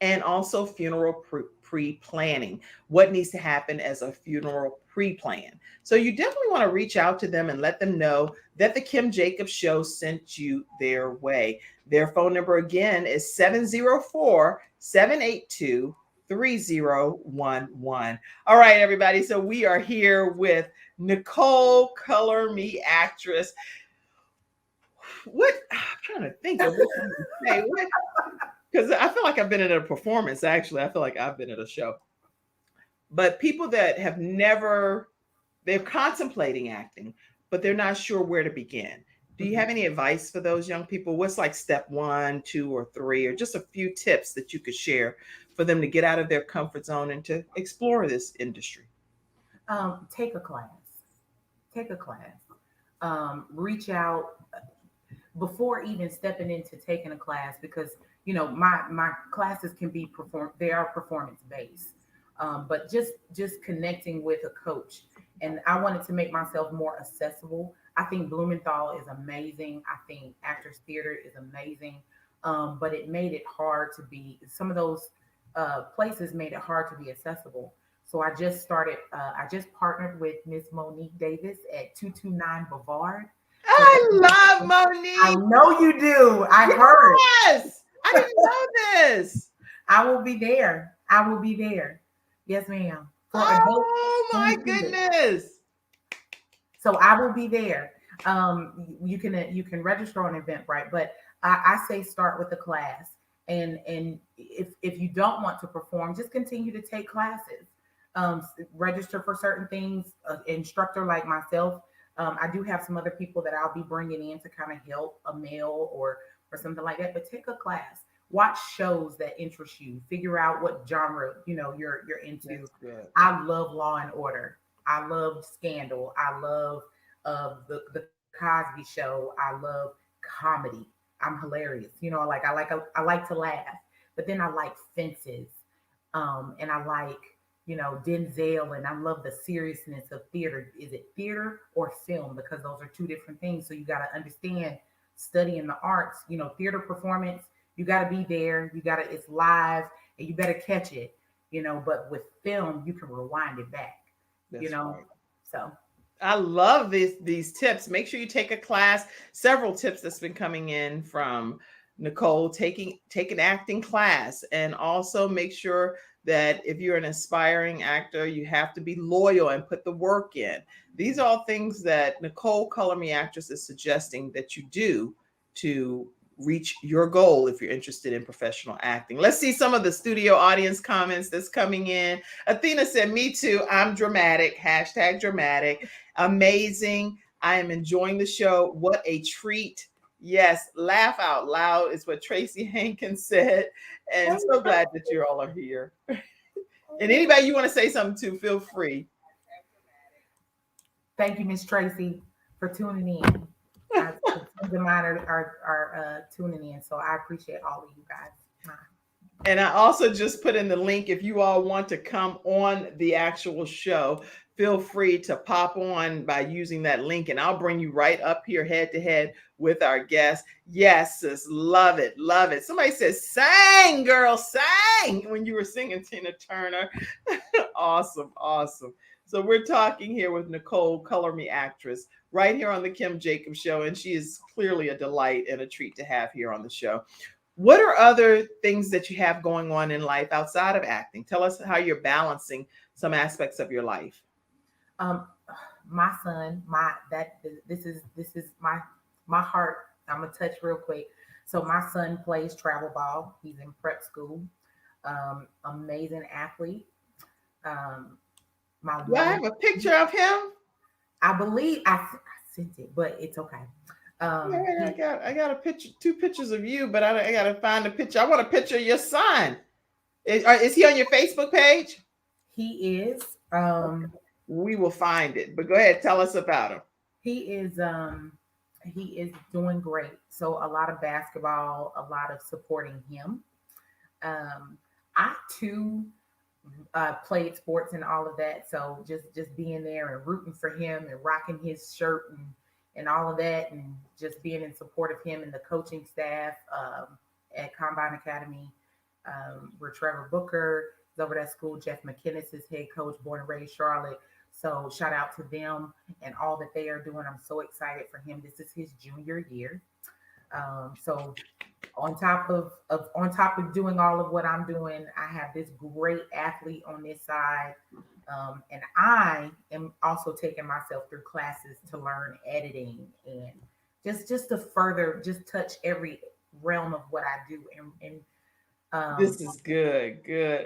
and also funeral pre-planning, what needs to happen as a funeral pre-plan. So you definitely want to reach out to them and let them know that the Kim Jacobs Show sent you their way. Their phone number again is 704-782-3011. All right, everybody. So we are here with Nichole, Color Me actress. I'm trying to think of what to say. Because I feel like I've been in a performance, actually. I feel like I've been at a show. But people that they're contemplating acting, but they're not sure where to begin. Do you have any advice for those young people? What's like step 1, 2, or 3, or just a few tips that you could share for them to get out of their comfort zone and to explore this industry? Take a class. Reach out before even stepping into taking a class, because my classes can be they are performance based, but just connecting with a coach. And I wanted to make myself more accessible. I think Blumenthal is amazing. I think Actors Theater is amazing, but it made it hard to be. Some of those places made it hard to be accessible. So I just partnered with Miss Monique Davis at 229 Bavard. I love Monique. I know you do. I heard. Yes. I didn't know this. I will be there. Yes, ma'am. Oh my goodness. So I will be there. You can register on Eventbrite, but I say start with the class. And if you don't want to perform, just continue to take classes. Register for certain things. Instructor like myself. I do have some other people that I'll be bringing in to kind of help, a male or something like that. But take a class. Watch shows that interest you. Figure out what genre you're into. I love Law and Order. I love Scandal. I love the Cosby Show. I love comedy. I'm hilarious. I like to laugh. But then I like Fences, and I like Denzel, and I love the seriousness of theater. Is it theater or film? Because those are two different things. So you got to understand studying the arts. Theater performance. You got to be there. It's live, and you better catch it. But with film, you can rewind it back. Right. So I love these tips. Make sure you take a class. Several tips that's been coming in from Nichole, take an acting class, and also make sure that if you're an aspiring actor, you have to be loyal and put the work in. These are all things that Nichole Color Me Actress is suggesting that you do to reach your goal if you're interested in professional acting. Let's see some of the studio audience comments that's coming in. Athena said, me too. I'm dramatic. Hashtag dramatic. Amazing. I am enjoying the show. What a treat. Yes, laugh out loud is what Tracy Hankins said. And so glad that you all are here. And anybody you want to say something to, feel free. Thank you, Miss Tracy, for tuning in. Friends of mine are tuning in, so I appreciate all of you guys. And I also just put in the link if you all want to come on the actual show. Feel free to pop on by using that link, and I'll bring you right up here head to head with our guests. Yes, sis, love it, love it. Somebody says, sang, girl, sang when you were singing Tina Turner. Awesome, awesome. So we're talking here with Nichole Color Me Actress right here on the Kim Jacobs Show, and she is clearly a delight and a treat to have here on the show. What are other things that you have going on in life outside of acting? Tell us how you're balancing some aspects of your life. My son, this is my heart. I'm gonna touch real quick. So my son plays travel ball. He's in prep school. Amazing athlete. Do I have a picture of him? I believe I sent it, but it's okay. I got a picture, 2 pictures of you, but I got to find a picture. I want a picture of your son. Is he on your Facebook page? He is. We will find it, but go ahead, tell us about him. He is doing great. So a lot of basketball, a lot of supporting him. I too played sports and all of that. So just being there and rooting for him and rocking his shirt and all of that, and just being in support of him and the coaching staff at Combine Academy, where Trevor Booker is over that school. Jeff McKinnis is head coach, born and raised Charlotte. So shout out to them and all that they are doing. I'm so excited for him. This is his junior year. So on top of doing all of what I'm doing, I have this great athlete on this side. And I am also taking myself through classes to learn editing and just to further just touch every realm of what I do. This is good.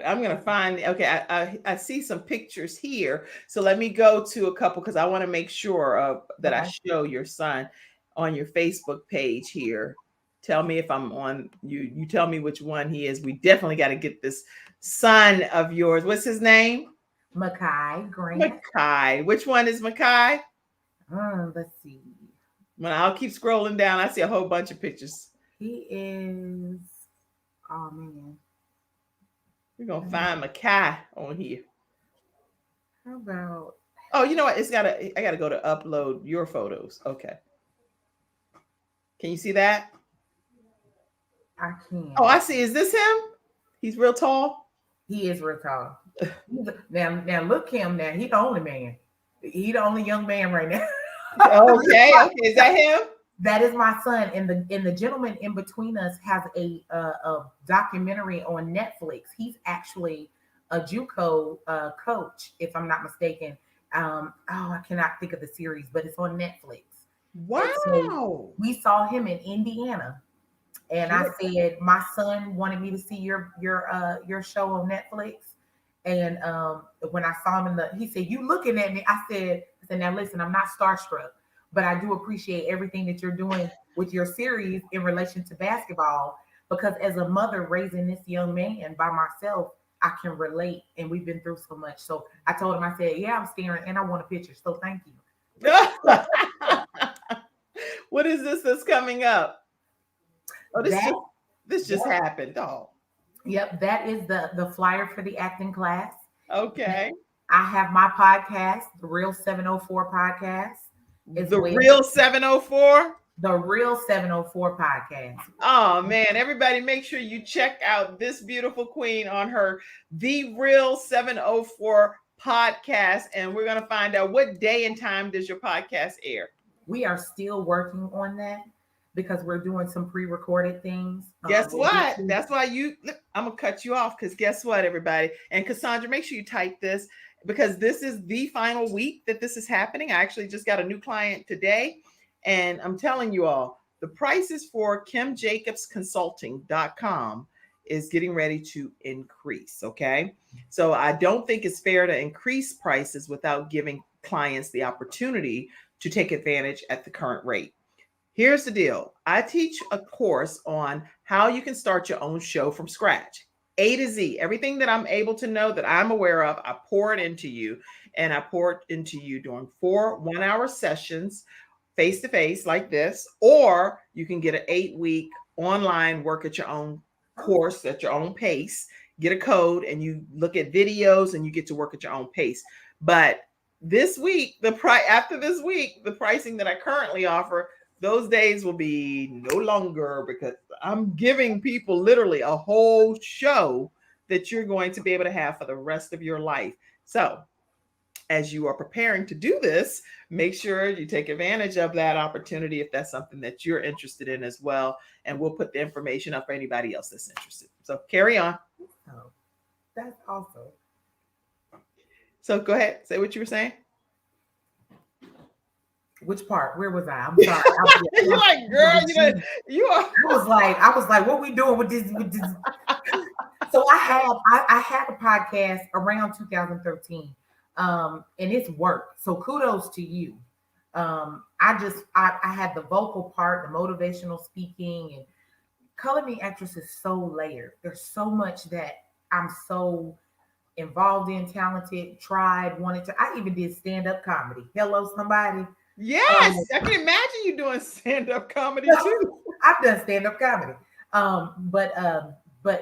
I'm gonna find. Okay, I see some pictures here. So let me go to a couple because I want to make sure that I show your son on your Facebook page here. Tell me if I'm on. You tell me which one he is. We definitely got to get this son of yours. What's his name? Makai Grant. Makai. Which one is Makai? Let's see. Well, I'll keep scrolling down. I see a whole bunch of pictures. He is. Oh man. We're gonna find Makai on here. How about? Oh, you know what? I gotta go to upload your photos. Okay. Can you see that? I can't. Oh, I see. Is this him? He's real tall. He is real tall. Now look him. Now he the only man. He the only young man right now. Okay. Is that him? That is my son, and the gentleman in between us has a documentary on Netflix. He's actually a JUCO coach, if I'm not mistaken. I cannot think of the series, but it's on Netflix. Wow! So we saw him in Indiana, and I said my son wanted me to see your show on Netflix. And when I saw him he said, "You looking at me?" I said, "Now listen, I'm not starstruck. But I do appreciate everything that you're doing with your series in relation to basketball, because as a mother raising this young man by myself, I can relate, and we've been through so much." So I told him, I said, "Yeah, I'm staring and I want a picture. So thank you." What is this that's coming up? Oh, this just happened. Oh. Yep, that is the flyer for the acting class. Okay. I have my podcast, the Real 704 podcast. Real 704? The Real 704 podcast. Oh man, everybody make sure you check out this beautiful queen on her The Real 704 podcast, and we're going to find out what day and time does your podcast air. We are still working on that because we're doing some pre-recorded things. Guess what? That's why I'm gonna cut you off because guess what, everybody? And Cassandra, make sure you type this because this is the final week that this is happening. I actually just got a new client today, and I'm telling you all, the prices for KimJacobsConsulting.com is getting ready to increase. Okay. So I don't think it's fair to increase prices without giving clients the opportunity to take advantage at the current rate. Here's the deal. I teach a course on how you can start your own show from scratch. A to Z, everything that I'm able to know that I'm aware of, I pour it into you, and I pour it into you during 4 1-hour sessions face to face like this, or you can get an 8-week online work at your own course at your own pace, get a code, and you look at videos and you get to work at your own pace. But this week, after this week, the pricing that I currently offer, those days will be no longer because I'm giving people literally a whole show that you're going to be able to have for the rest of your life. So as you are preparing to do this, make sure you take advantage of that opportunity if that's something that you're interested in as well. And we'll put the information up for anybody else that's interested. So carry on. Oh, that's awesome. So go ahead, say what you were saying. Which part? Where was I? I'm sorry. You're like, girl, you are. I was like, what we doing with this? So I had a podcast around 2013, and it's worked. So kudos to you. I had the vocal part, the motivational speaking, and Color Me Actress is so layered. There's so much that I'm so involved in, talented, tried, wanted to. I even did stand-up comedy. Hello, somebody. Yes, I can imagine you doing stand-up comedy too. I've done stand-up comedy. But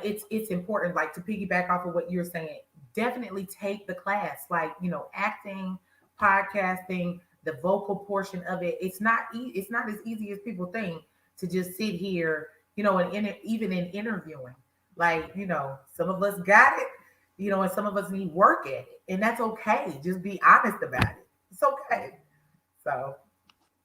it's important, like to piggyback off of what you're saying, definitely take the class, like, acting, podcasting, the vocal portion of it. It's not as easy as people think to just sit here, and even in interviewing, like, some of us got it, and some of us need work at it, and that's okay. Just be honest about it. It's okay. So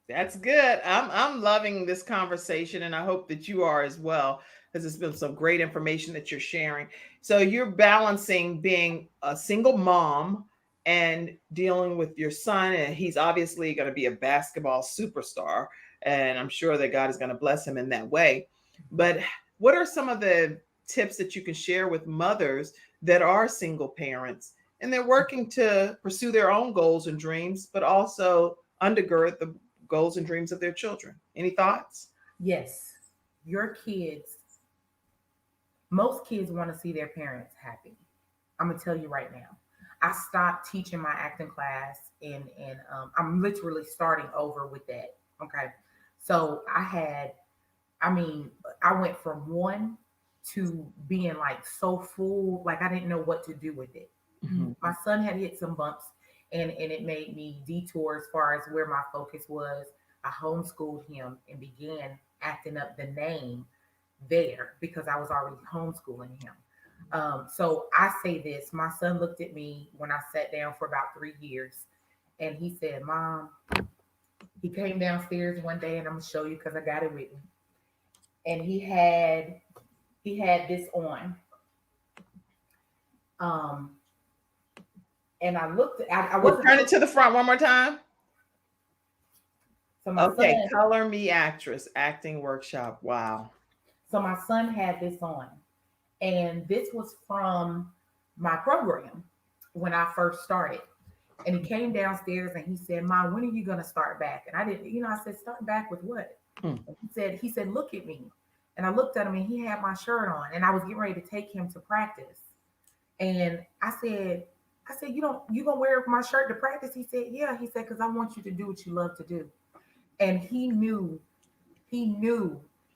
that's good. I'm loving this conversation, and I hope that you are as well, because it's been some great information that you're sharing. So you're balancing being a single mom and dealing with your son, and he's obviously going to be a basketball superstar, and I'm sure that God is going to bless him in that way. But what are some of the tips that you can share with mothers that are single parents and they're working to pursue their own goals and dreams, but also undergird the goals and dreams of their children? Any thoughts? Yes, most kids want to see their parents happy. I'm gonna tell you right now. I stopped teaching my acting class, and I'm literally starting over with that. Okay, so I went from 1 to being like so full, like I didn't know what to do with it. Mm-hmm. My son had hit some bumps, and it made me detour as far as where my focus was. I homeschooled him and began acting up the name there because I was already homeschooling him. So I say this, my son looked at me when I sat down for about 3 years, and he said, Mom, he came downstairs one day, and I'm gonna show you because I got it with me. And he had this on. And I looked at, I wasn't. Turn it to the front one more time. So okay, Color Me Actress acting workshop. Wow. So my son had this on, and this was from my program when I first started. And he came downstairs and he said, Mom, when are you gonna start back? And I didn't, I said, start back with what? He said, look at me. And I looked at him, and he had my shirt on, and I was getting ready to take him to practice. And I said, you gonna wear my shirt to practice? He said, yeah. He said, because I want you to do what you love to do. And he knew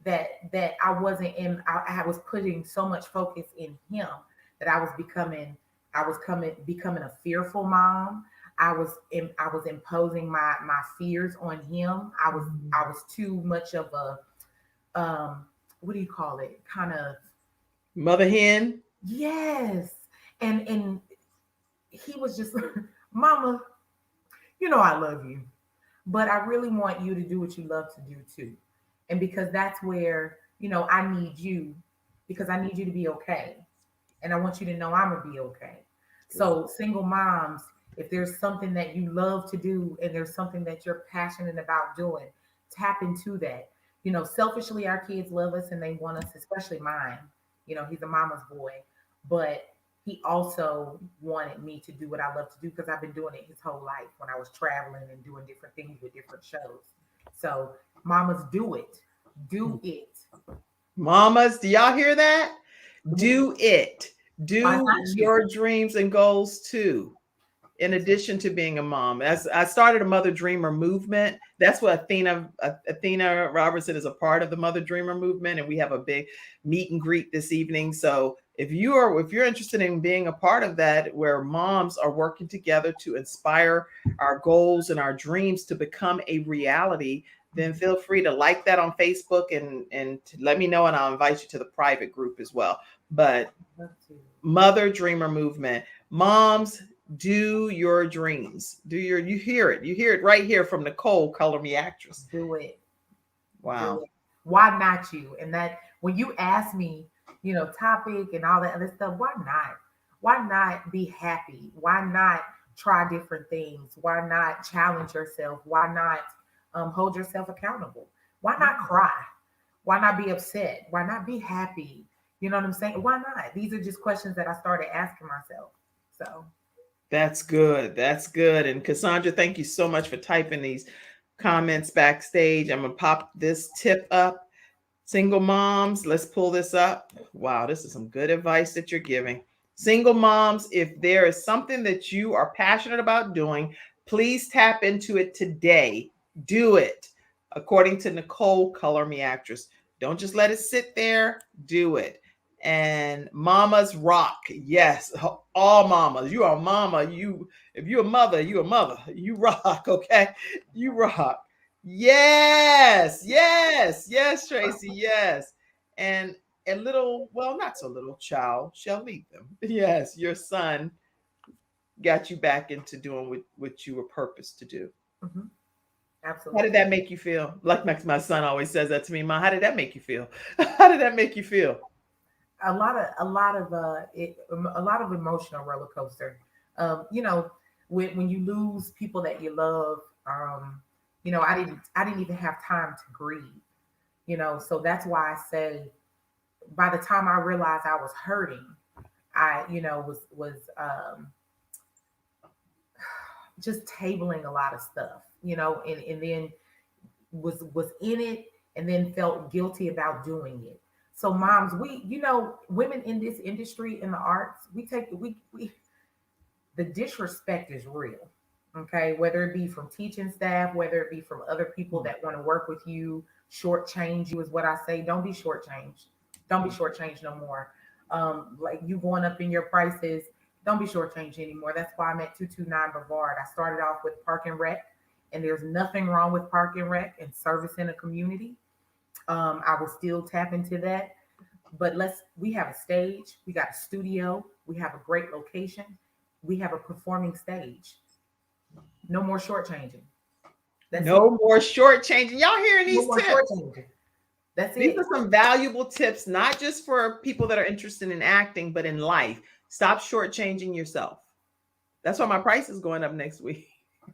that I wasn't I was putting so much focus in him that I was becoming a fearful mom. I was imposing my fears on him. I was too much of a what do you call it? Kind of mother hen. Yes. And he was just, Mama, I love you, but I really want you to do what you love to do too. And because that's where, I need you because I need you to be okay. And I want you to know I'm gonna be okay. So single moms, if there's something that you love to do and there's something that you're passionate about doing, tap into that. Selfishly, our kids love us and they want us, especially mine. He's a mama's boy, but he also wanted me to do what I love to do because I've been doing it his whole life when I was traveling and doing different things with different shows. So, mamas, do it. Do it. Mamas, do y'all hear that? Do it. Why Do not you? your dreams and goals too. In addition to being a mom, as I started a Mother Dreamer movement. That's what Athena Robertson is a part of the Mother Dreamer movement, and we have a big meet and greet this evening. So if you're interested in being a part of that, where moms are working together to inspire our goals and our dreams to become a reality, then feel free to like that on Facebook and to let me know, and I'll invite you to the private group as well. But Mother Dreamer movement, moms, do your dreams. You hear it right here from Nichole, Color Me Actress. Do it. Wow. Do it. Why not you? And that when you ask me, topic and all that other stuff, why not? Why not be happy? Why not try different things? Why not challenge yourself? Why not hold yourself accountable? Why not cry? Why not be upset? Why not be happy? You know what I'm saying? Why not? These are just questions that I started asking myself. So that's good. That's good. And Cassandra, thank you so much for typing these comments backstage. I'm gonna pop this tip up. Single moms, let's pull this up. Wow, this is some good advice that you're giving. Single moms, if there is something that you are passionate about doing, please tap into it today. Do it. According to Nichole, Color Me Actress. Don't just let it sit there. Do it. And mamas rock. Yes, all mamas. You are a mama. If you're a mother, you're a mother. You rock, okay? You rock. Yes, Tracy, yes. And a little, well, not so little child shall lead them. Yes, your son got you back into doing what you were purposed to do. mhm, absolutely. How did that make you feel? Like my son always says that to me, Ma, how did that make you feel? How did that make you feel? a lot of emotional roller coaster. When you lose people that you love, I didn't even have time to grieve. So that's why I say, by the time I realized I was hurting, I just tabling a lot of stuff, and then was in it and then felt guilty about doing it. So moms, women in this industry in the arts, the disrespect is real. Okay, whether it be from teaching staff, whether it be from other people that want to work with you, shortchange you is what I say. Don't be shortchanged. Don't be shortchanged no more. Like you going up in your prices, don't be shortchanged anymore. That's why I'm at 229 Brevard. I started off with Park and Rec, and there's nothing wrong with Park and Rec and service in a community. I will still tap into that. But we have a stage, we got a studio, we have a great location, we have a performing stage. No more shortchanging. More shortchanging. Y'all hearing these No more tips? shortchanging. That's These it. are some valuable tips, not just for people that are interested in acting, but in life. Stop shortchanging yourself. That's why my price is going up next week.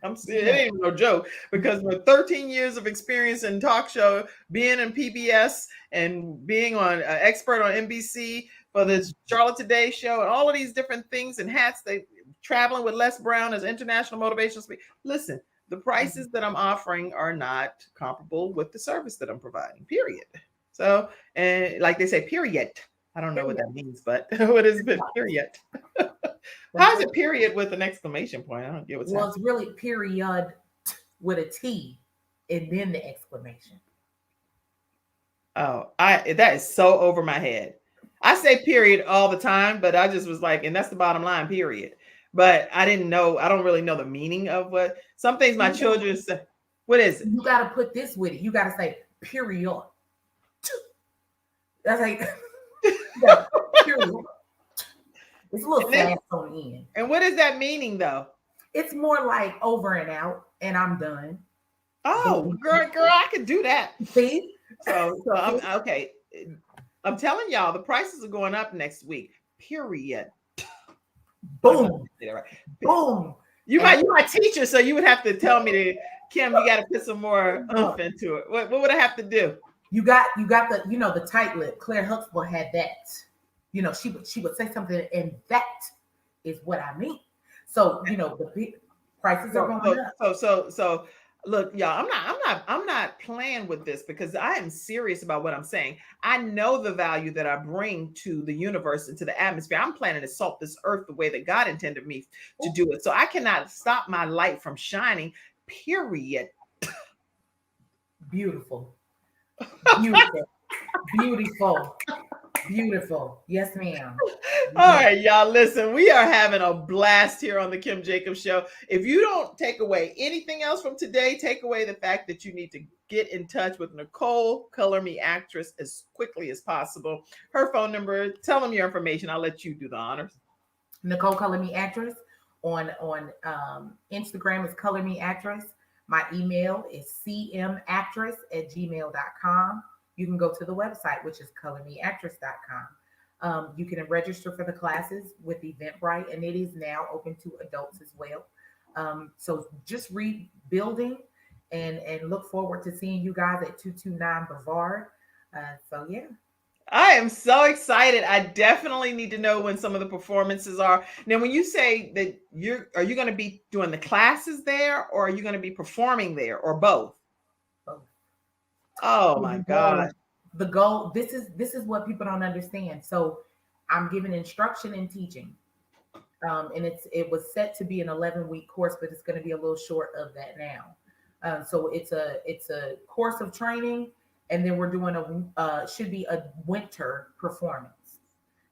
I'm serious. It ain't even no joke, because with 13 years of experience in talk show, being in PBS and being on expert on NBC for the Charlotte Today show and all of these different things and hats, they traveling with Les Brown as international motivational speaker. Listen, the prices that I'm offering are not comparable with the service that I'm providing, period. So, and like they say, period. I don't know what that means, but what is it, period? How is it period with an exclamation point? I don't get what's happening. It's really period with a T and then the exclamation. Oh, that is so over my head. I say period all the time, but I just was like, and that's the bottom line, period. But I didn't know, I don't really know the meaning of what some things my children say. What is it? You got to put this with it. You got to say period. That's like period. It's a little fast on the end. And what is that meaning though? It's more like over and out, and I'm done. Oh, girl, I could do that. See? So I'm okay. I'm telling y'all, the prices are going up next week. Period. Boom, Right. boom. You And my teacher, so you would have to tell me to, Kim, you got to put some more oomph into it. What would I have to do? you got the the tight lip. Claire Huxtable had that. She would say something, and that is what I mean. So the big prices are going up. So look, y'all, I'm not playing with this because I am serious about what I'm saying. I know the value that I bring to the universe and to the atmosphere. I'm planning to salt this earth the way that God intended me to do it. So I cannot stop my light from shining, period. Beautiful. Beautiful. Beautiful. Beautiful. Yes, ma'am. All right, y'all, listen, we are having a blast here on the Kim Jacobs Show. If you don't take away anything else from today, take away the fact that you need to get in touch with Nichole, Color Me Actress, as quickly as possible. Her phone number, tell them your information. I'll let you do the honors. Nichole, Color Me Actress. On Instagram is Color Me Actress. My email is cmactress@gmail.com. You can go to the website, which is colormeactress.com. You can register for the classes with Eventbrite, and it is now open to adults as well. So just rebuilding and look forward to seeing you guys at 229 Brevard. So yeah. I am so excited. I definitely need to know when some of the performances are. Now, when you say that are you going to be doing the classes there, or are you going to be performing there, or both? Both. Oh my God. The goal, this is what people don't understand. So I'm giving instruction and teaching. And it was set to be an 11-week course, but it's going to be a little short of that now. So it's a course of training, and then we're doing should be a winter performance.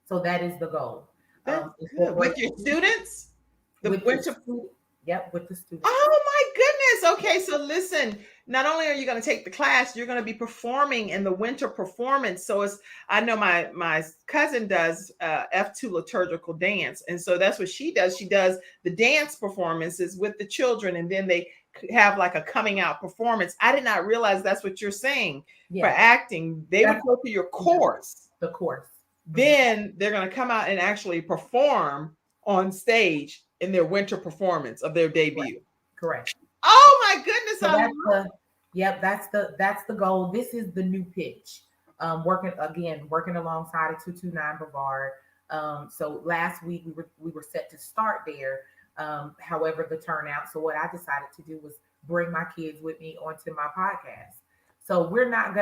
So that is the goal. With your students? Yep, with the students. Oh my goodness. Okay, so listen, not only are you going to take the class, you're going to be performing in the winter performance. So I know my cousin does F2 liturgical dance. And so that's what she does. She does the dance performances with the children, and then they have like a coming out performance. I did not realize that's what you're saying for acting. They would go to your course. The course. Then they're going to come out and actually perform on stage in their winter performance of their debut. Correct. Oh my goodness. So that's the goal. This is the new pitch. Working alongside a 229 Brevard. So last week we were set to start there. However, the turnout. So what I decided to do was bring my kids with me onto my podcast. So we're not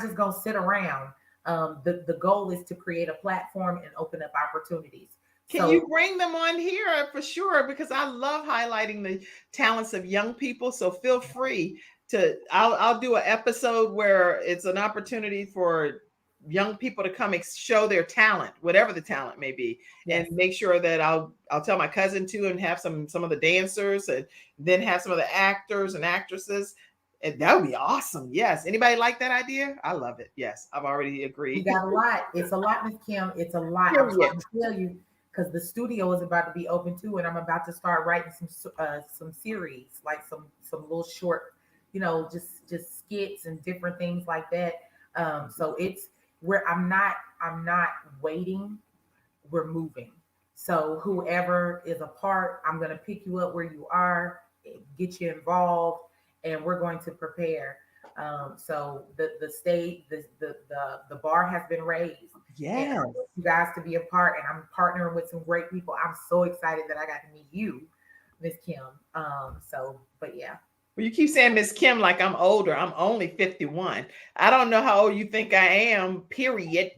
just gonna sit around. The goal is to create a platform and open up opportunities. Can you bring them on here for sure? Because I love highlighting the talents of young people. So feel free to, I'll do an episode where it's an opportunity for young people to come and show their talent, whatever the talent may be, and make sure that I'll tell my cousin too, and have some of the dancers, and then have some of the actors and actresses. And that would be awesome. Yes. Anybody like that idea? I love it. Yes. I've already agreed. You got a lot. It's a lot, Miss Kim. It's a lot. I'm trying to tell you, because the studio is about to be open too, and I'm about to start writing some series, like some little short, just skits and different things like that. So it's where I'm not waiting. We're moving. So whoever is a part, I'm gonna pick you up where you are, get you involved, and we're going to prepare. So the stage, the bar has been raised. Yeah, you guys to be a part, and I'm partnering with some great people. I'm so excited that I got to meet you, Miss Kim. But yeah. Well, you keep saying Miss Kim like I'm older. I'm only 51. I don't know how old you think I am, period.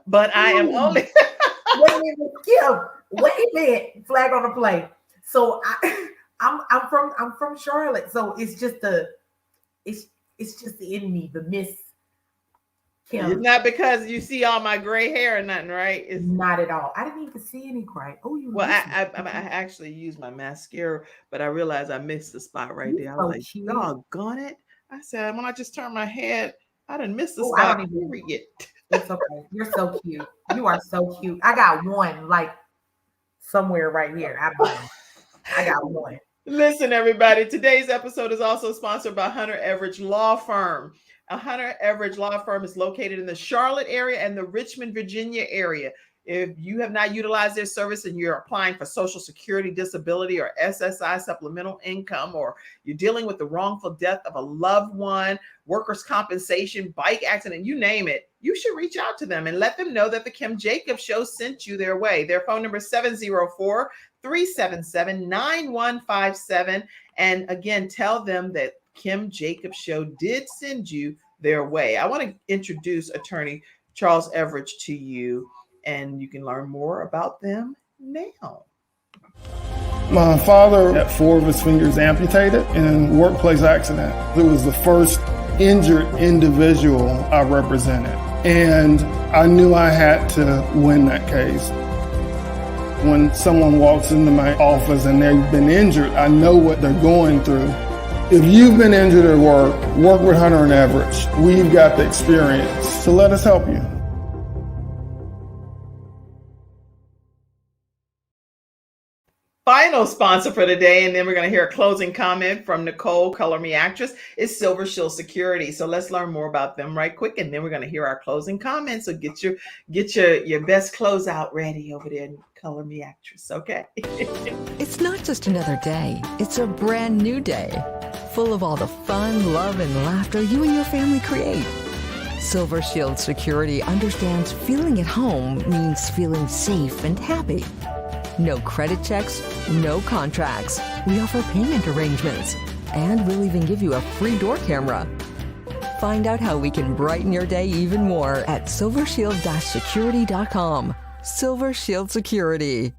But I am only. Wait a minute, Kim. Wait a minute. Flag on the play. So I'm from Charlotte. So it's just it's just in me, the Miss Kim. It's not because you see all my gray hair or nothing, right? It's not at all. I didn't even see any gray. Oh, you. Well, I actually used my mascara, but I realized I missed the spot right there. I was like, cute. Doggone it. I said, when I just turned my head, I didn't miss the spot. It's okay. You're so cute. You are so cute. I got one like somewhere right here. I got one. Listen, everybody, today's episode is also sponsored by Hunter Everidge Law Firm. Hunter Everidge Law Firm is located in the Charlotte area and the Richmond, Virginia area. If you have not utilized their service and you're applying for Social Security, disability, or SSI supplemental income, or you're dealing with the wrongful death of a loved one, workers' compensation, bike accident, you name it, you should reach out to them and let them know that the Kim Jacobs Show sent you their way. Their phone number is 704-377-9157. And again, tell them that Kim Jacobs Show did send you their way. I want to introduce Attorney Charles Everidge to you, and you can learn more about them now. My father had 4 of his fingers amputated in a workplace accident. It was the first injured individual I represented, and I knew I had to win that case. When someone walks into my office and they've been injured, I know what they're going through. If you've been injured at work with Hunter and Everidge. We've got the experience, so let us help you. Final sponsor for today, and then we're going to hear a closing comment from Nichole, Color Me Actress, is Silver Shield Security. So let's learn more about them right quick, and then we're going to hear our closing comments. So get your best closeout ready over there, Color Me Actress. Okay. It's not just another day. It's a brand new day, full of all the fun, love, and laughter you and your family create. Silver Shield Security understands feeling at home means feeling safe and happy. No credit checks, no contracts. We offer payment arrangements, and we'll even give you a free door camera. Find out how we can brighten your day even more at silvershield-security.com. Silver Shield Security.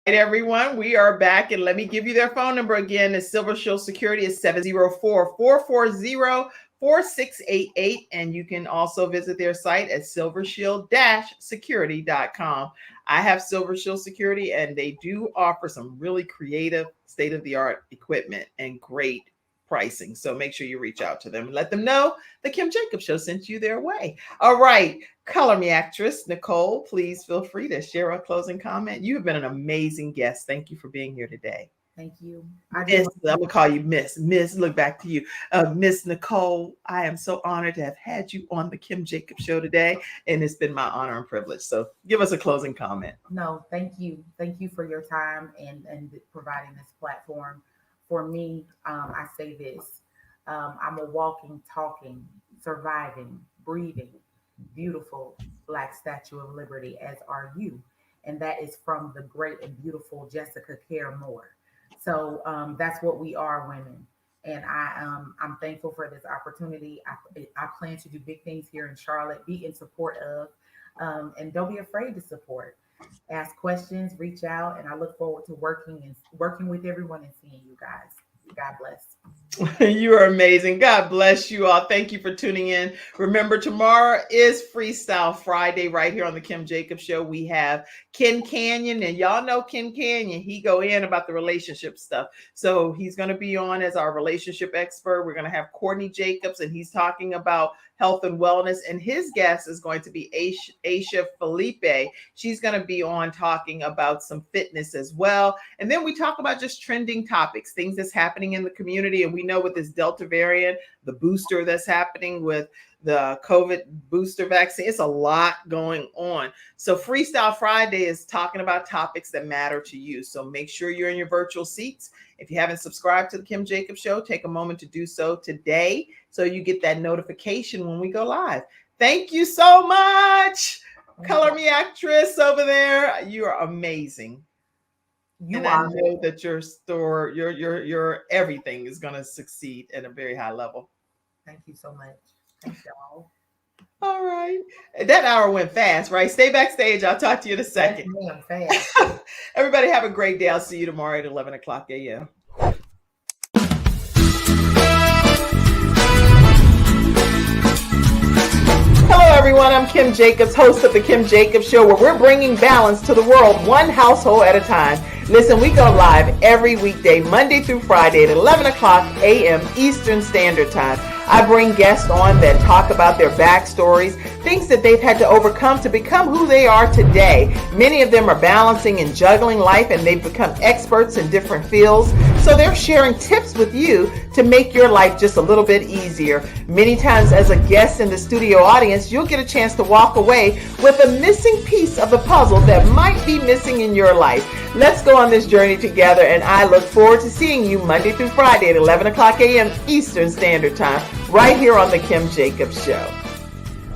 Right, everyone, we are back, and let me give you their phone number again. The Silver Shield Security is 704-440-4688, and you can also visit their site at silvershield-security.com. I have Silver Shield Security, and they do offer some really creative, state-of-the-art equipment and great pricing. So make sure you reach out to them and let them know the Kim Jacobs Show sent you their way. All right, Color Me Actress Nichole, please feel free to share a closing comment. You have been an amazing guest. Thank you for being here today. Thank you. I'm gonna call you Miss. Look back to you, Miss Nichole. I am so honored to have had you on the Kim Jacobs Show today, and it's been my honor and privilege. So, give us a closing comment. No, thank you for your time and providing this platform for me. I say this: I'm a walking, talking, surviving, breathing, beautiful Black Statue of Liberty, as are you, and that is from the great and beautiful Jessica Care Moore. So that's what we are, women. And I'm thankful for this opportunity. I plan to do big things here in Charlotte, be in support of, and don't be afraid to support. Ask questions, reach out, and I look forward to working with everyone and seeing you guys. God bless. You are amazing. God bless you all. Thank you for tuning in. Remember, tomorrow is Freestyle Friday right here on the Kim Jacobs Show. We have Ken Canyon, and y'all know Ken Canyon. He go in about the relationship stuff. So he's going to be on as our relationship expert. We're going to have Courtney Jacobs, and he's talking about health and wellness. And his guest is going to be Aisha Felipe. She's going to be on talking about some fitness as well. And then we talk about just trending topics, things that's happening in the community. And we know with this Delta variant, the booster that's happening with the COVID booster vaccine, it's a lot going on. So Freestyle Friday is talking about topics that matter to you. So make sure you're in your virtual seats. If you haven't subscribed to the Kim Jacobs Show, take a moment to do so today so you get that notification when we go live. Thank you so much. Color Me Actress over there. You are amazing. I know that your store, your everything is going to succeed at a very high level. Thank you so much. Thanks, y'all. All right. That hour went fast, right? Stay backstage. I'll talk to you in a second. Yes, ma'am, fast. Everybody have a great day. I'll see you tomorrow at 11 o'clock a.m. Hello, everyone. I'm Kim Jacobs, host of the Kim Jacobs Show, where we're bringing balance to the world, one household at a time. Listen, we go live every weekday, Monday through Friday at 11 o'clock a.m. Eastern Standard Time. I bring guests on that talk about their backstories, things that they've had to overcome to become who they are today. Many of them are balancing and juggling life, and they've become experts in different fields. So they're sharing tips with you to make your life just a little bit easier. Many times as a guest in the studio audience, you'll get a chance to walk away with a missing piece of the puzzle that might be missing in your life. Let's go on this journey together, and I look forward to seeing you Monday through Friday at 11 o'clock a.m. Eastern Standard Time, right here on The Kim Jacobs Show.